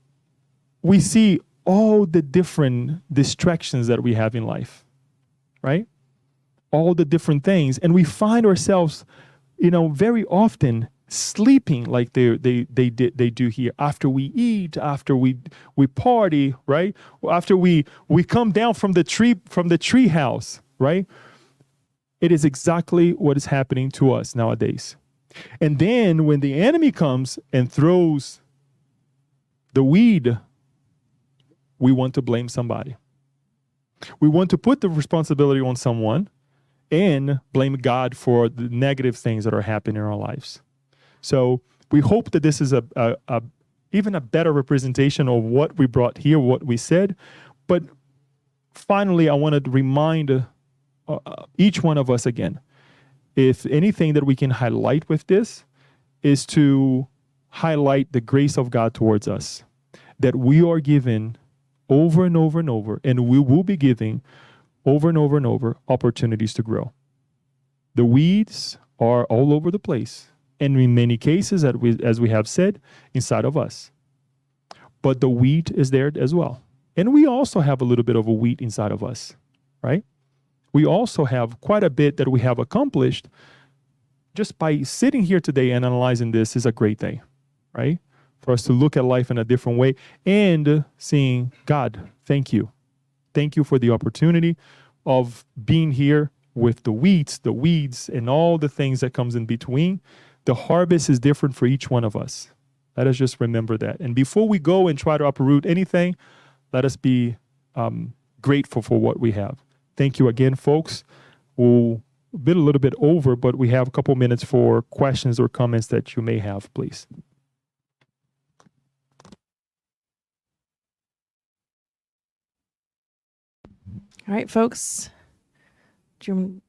we see all the different distractions that we have in life, right? All the different things, and we find ourselves, very often sleeping like they do here. After we eat, after we party, right? After we come down from the tree house, right? It is exactly what is happening to us nowadays. And then when the enemy comes and throws the weed, we want to blame somebody. We want to put the responsibility on someone and blame God for the negative things that are happening in our lives. So we hope that this is even a better representation of what we brought here, what we said. But finally, I want to remind each one of us again, if anything that we can highlight with this is to highlight the grace of God towards us, that we are given over and over and over, and we will be giving over and over and over opportunities to grow. The weeds are all over the place, and in many cases, as we have said, inside of us. But the wheat is there as well. And we also have a little bit of a wheat inside of us, right? We also have quite a bit that we have accomplished. Just by sitting here today and analyzing this is a great thing, right? For us to look at life in a different way and seeing, God, thank you. Thank you for the opportunity of being here with the weeds, and all the things that comes in between. The harvest is different for each one of us. Let us just remember that. And before we go and try to uproot anything, let us be grateful for what we have. Thank you again, folks. We'll be a little bit over, but we have a couple minutes for questions or comments that you may have, please. All right, folks. No?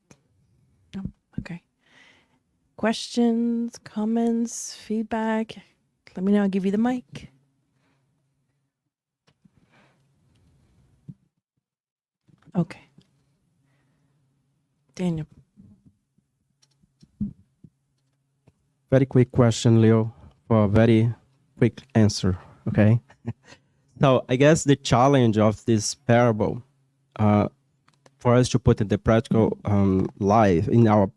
Okay. Questions, comments, feedback? Let me know. I'll give you the mic. Okay. Daniel. Very quick question, Leo, for a very quick answer, okay? So I guess the challenge of this parable for us to put in the practical life, in our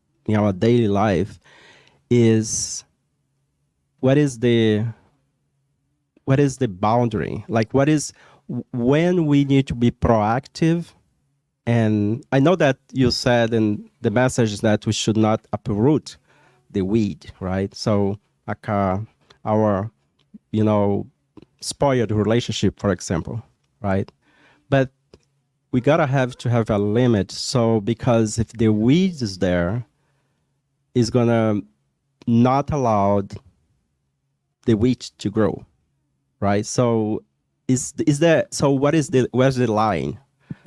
daily life, is what is the boundary? Like, what is when we need to be proactive? And I know that you said in the message that we should not uproot the weed, right? So like our, spoiled relationship, for example, right? But we gotta have a limit. So because if the weed is there, it's gonna not allow the wheat to grow, right? So where's the line?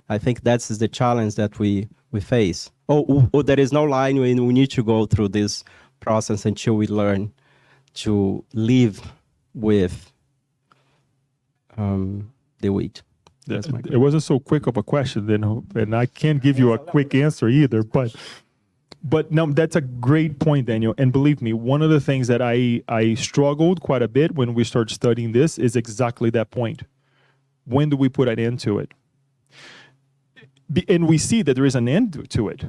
I think that's the challenge that we face. Oh, there is no line. We need to go through this process until we learn to live with the wheat. It wasn't so quick of a question, then, and I can't give you a quick answer either. But no, that's a great point, Daniel. And believe me, one of the things that I struggled quite a bit when we started studying this is exactly that point. When do we put an end to it? And we see that there is an end to it.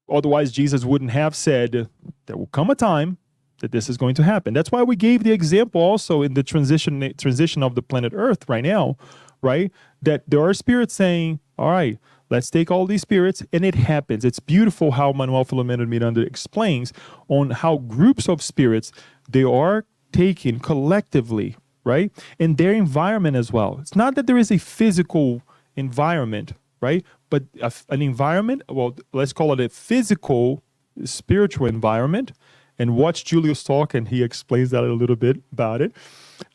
Otherwise, Jesus wouldn't have said, there will come a time that this is going to happen. That's why we gave the example also in the transition of the planet Earth right now, right? That there are spirits saying, all right, let's take all these spirits, and it happens. It's beautiful how Manuel Filomeno Miranda explains on how groups of spirits, they are taken collectively, right? In their environment as well. It's not that there is a physical environment, right? But an environment, well, let's call it a physical, spiritual environment. And watch Julius talk, and he explains that a little bit about it.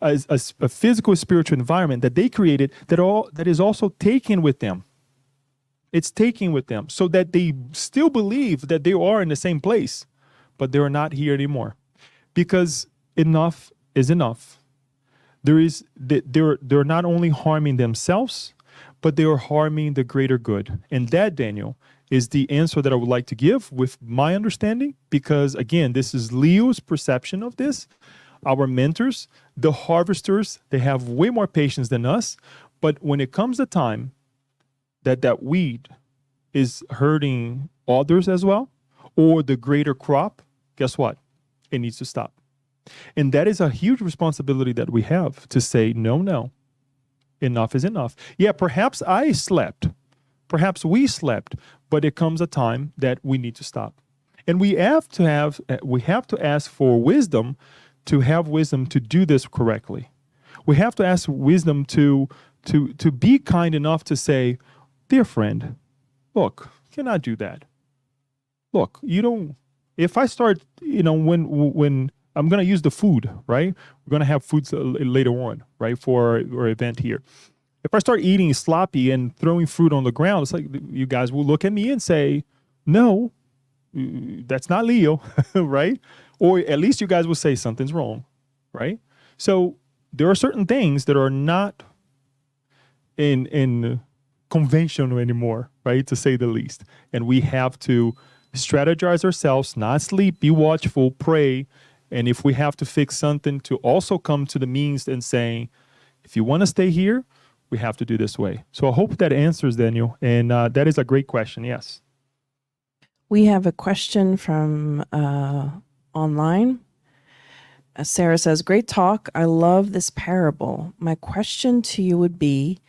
As a physical, spiritual environment that they created that is also taken with them. It's taken with them so that they still believe that they are in the same place, but they are not here anymore. Because enough is enough. They're not only harming themselves, but they are harming the greater good. And that, Daniel, is the answer that I would like to give with my understanding, because again, this is Leo's perception of this. Our mentors, the harvesters, they have way more patience than us. But when it comes to time that weed is hurting others as well, or the greater crop, guess what? It needs to stop. And that is a huge responsibility that we have to say, no, enough is enough. Yeah, perhaps I slept. Perhaps we slept, but it comes a time that we need to stop. And we have to ask for wisdom to have wisdom to do this correctly. We have to ask wisdom to be kind enough to say, dear friend, look, you cannot do that. Look, if I start, when I'm going to use the food, right? We're going to have foods later on, right? For our event here. If I start eating sloppy and throwing fruit on the ground, it's like you guys will look at me and say, no, that's not Leo, right? Or at least you guys will say something's wrong, right? So there are certain things that are not in conventional anymore, right? To say the least. And we have to strategize ourselves, not sleep, be watchful, pray. And if we have to fix something, to also come to the means and saying, if you want to stay here, we have to do this way. So I hope that answers, Daniel. And that is a great question. Yes. We have a question from online. Sarah says, great talk. I love this parable. My question to you would be,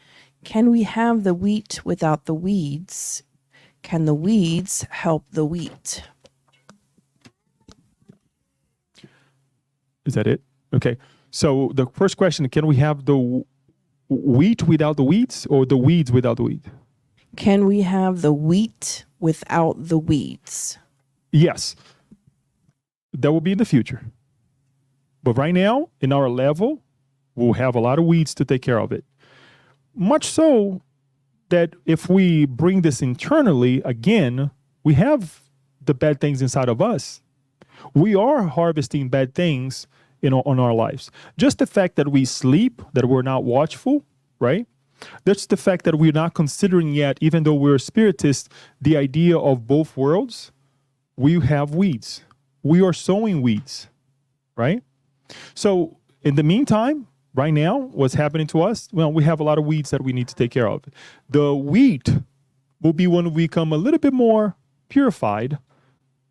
can we have the wheat without the weeds? Can the weeds help the wheat? Is that it? Okay. So the first question, can we have the wheat without the weeds, or the weeds without the wheat? Can we have the wheat without the weeds? Yes. That will be in the future. But right now, in our level, we'll have a lot of weeds to take care of it. Much so that if we bring this internally, again, we have the bad things inside of us. We are harvesting bad things on our lives. Just the fact that we sleep, that we're not watchful, right? That's the fact that we're not considering yet, even though we're spiritists, the idea of both worlds. We have weeds. We are sowing weeds, right? So in the meantime, right now, what's happening to us? Well, we have a lot of weeds that we need to take care of. The wheat will be when we become a little bit more purified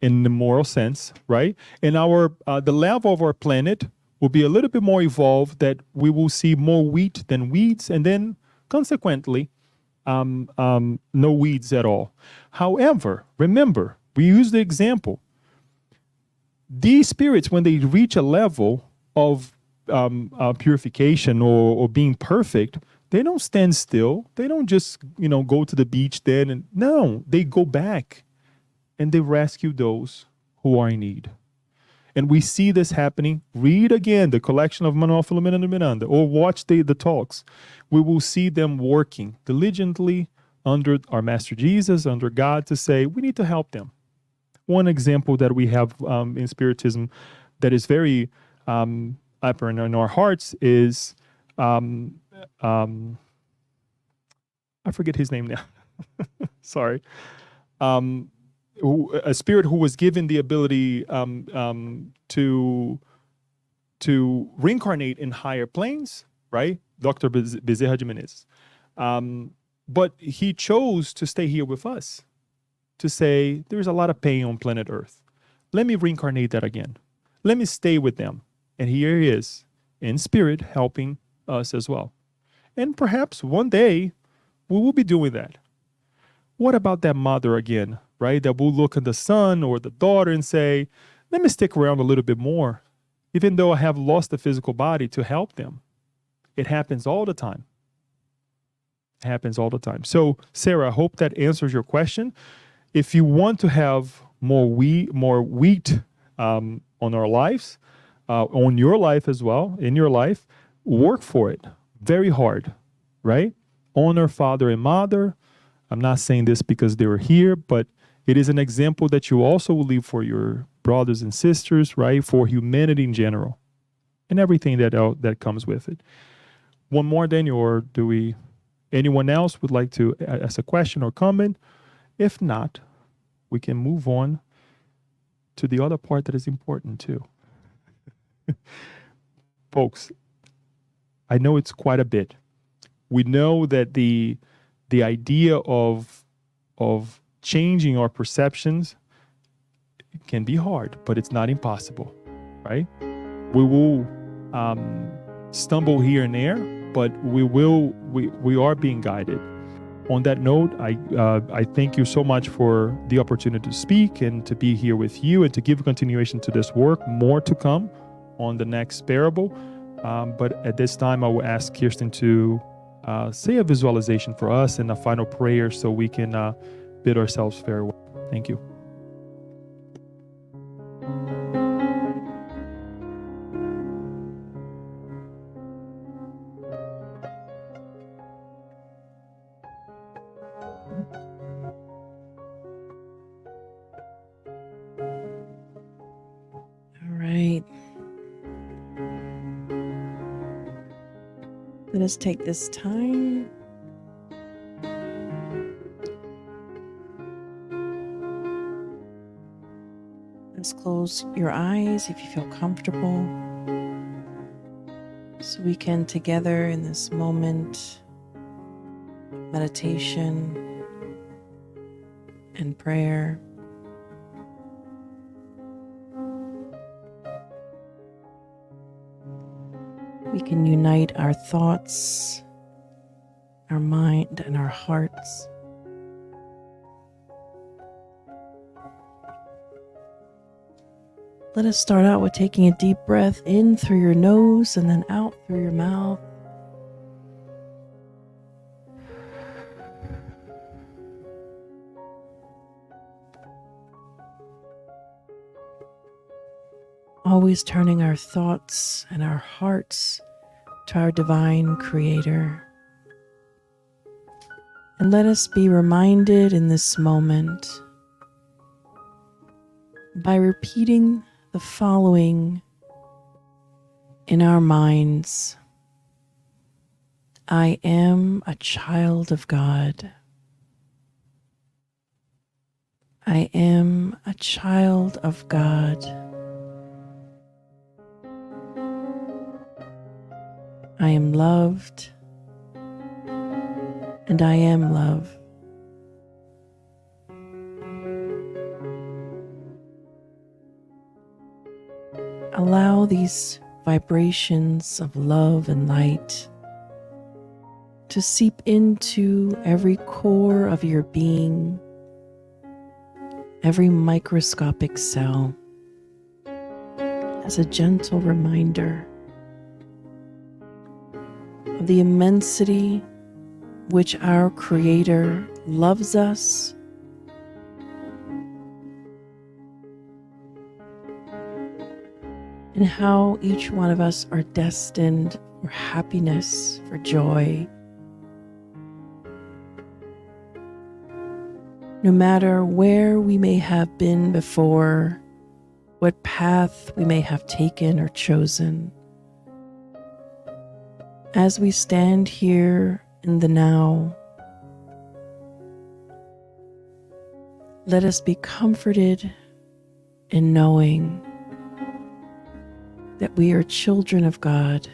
in the moral sense, right? And the level of our planet will be a little bit more evolved, that we will see more wheat than weeds, and then consequently, no weeds at all. However, remember, we use the example. These spirits, when they reach a level of purification or being perfect, they don't stand still. They don't just, go to the beach then. No, they go back and they rescue those who are in need. And we see this happening. Read again the collection of Manuel Filomeno Miranda, or watch the talks. We will see them working diligently under our Master Jesus, under God, to say, we need to help them. One example that we have in Spiritism that is very apparent in our hearts is, I forget his name now. Sorry. A spirit who was given the ability to reincarnate in higher planes, right? Dr. Bezerra de Menezes. But he chose to stay here with us, to say, there's a lot of pain on planet Earth. Let me reincarnate that again. Let me stay with them. And here he is, in spirit, helping us as well. And perhaps one day, we will be doing that. What about that mother again, right? That will look at the son or the daughter and say, let me stick around a little bit more, even though I have lost the physical body, to help them. It happens all the time. It happens all the time. So, Sarah, I hope that answers your question. If you want to have more wheat on our lives, on your life as well, in your life, work for it very hard, right? Honor father and mother. I'm not saying this because they were here, but it is an example that you also will leave for your brothers and sisters, right? For humanity in general, and everything that comes with it. One more, Daniel, or do we? Anyone else would like to ask a question or comment? If not, we can move on to the other part that is important too. Folks, I know it's quite a bit. We know that the idea of changing our perceptions can be hard, but it's not impossible, right? We will stumble here and there, but we are being guided. On that note, I thank you so much for the opportunity to speak and to be here with you and to give continuation to this work. More to come on the next parable. But at this time, I will ask Kirsten to say a visualization for us and a final prayer so we can bid ourselves farewell. Thank you. All right. Let us take this time Let's close your eyes if you feel comfortable, so we can together in this moment meditation and prayer we can unite our thoughts, our mind, and our hearts. Let us start out with taking a deep breath in through your nose and then out through your mouth. Always turning our thoughts and our hearts to our divine Creator. And let us be reminded in this moment by repeating the following in our minds. I am a child of God. I am a child of God. I am loved, and I am love. Allow these vibrations of love and light to seep into every core of your being, every microscopic cell, as a gentle reminder of the immensity which our Creator loves us and how each one of us are destined for happiness, for joy. No matter where we may have been before, what path we may have taken or chosen, as we stand here in the now, let us be comforted in knowing that we are children of God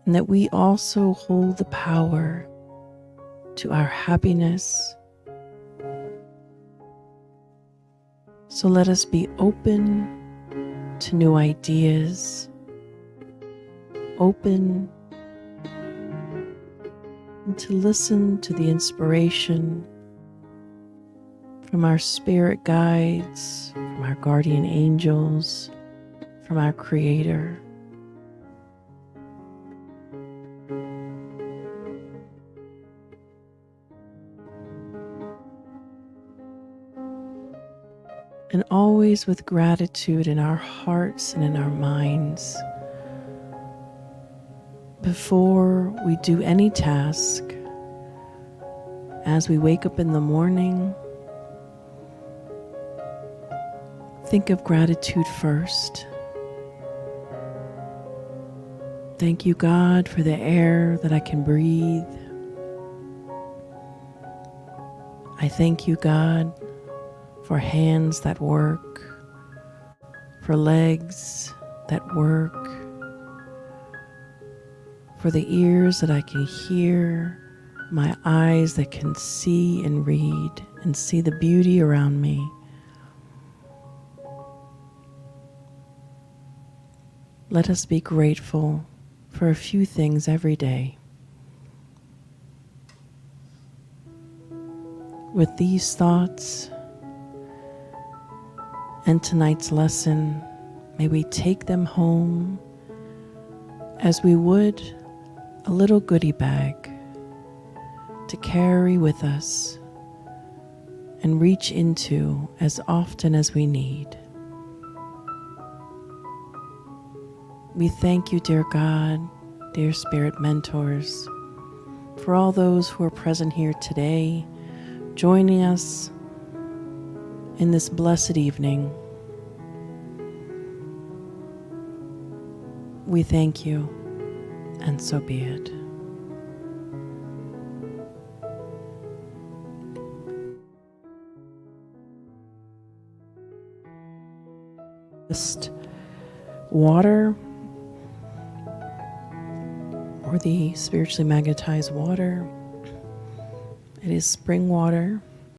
and that we also hold the power to our happiness. So let us be open to new ideas, open to listen to the inspiration from our spirit guides, from our guardian angels, from our Creator. And always with gratitude in our hearts and in our minds. Before we do any task, as we wake up in the morning, think of gratitude first. Thank you, God, for the air that I can breathe. I thank you, God, for hands that work, for legs that work, for the ears that I can hear, my eyes that can see and read and see the beauty around me. Let us be grateful for a few things every day. With these thoughts and tonight's lesson, may we take them home as we would a little goodie bag to carry with us and reach into as often as we need. We thank you, dear God, dear Spirit mentors, for all those who are present here today, joining us in this blessed evening. We thank you, and so be it. Just water, or the spiritually magnetized water. It is spring water.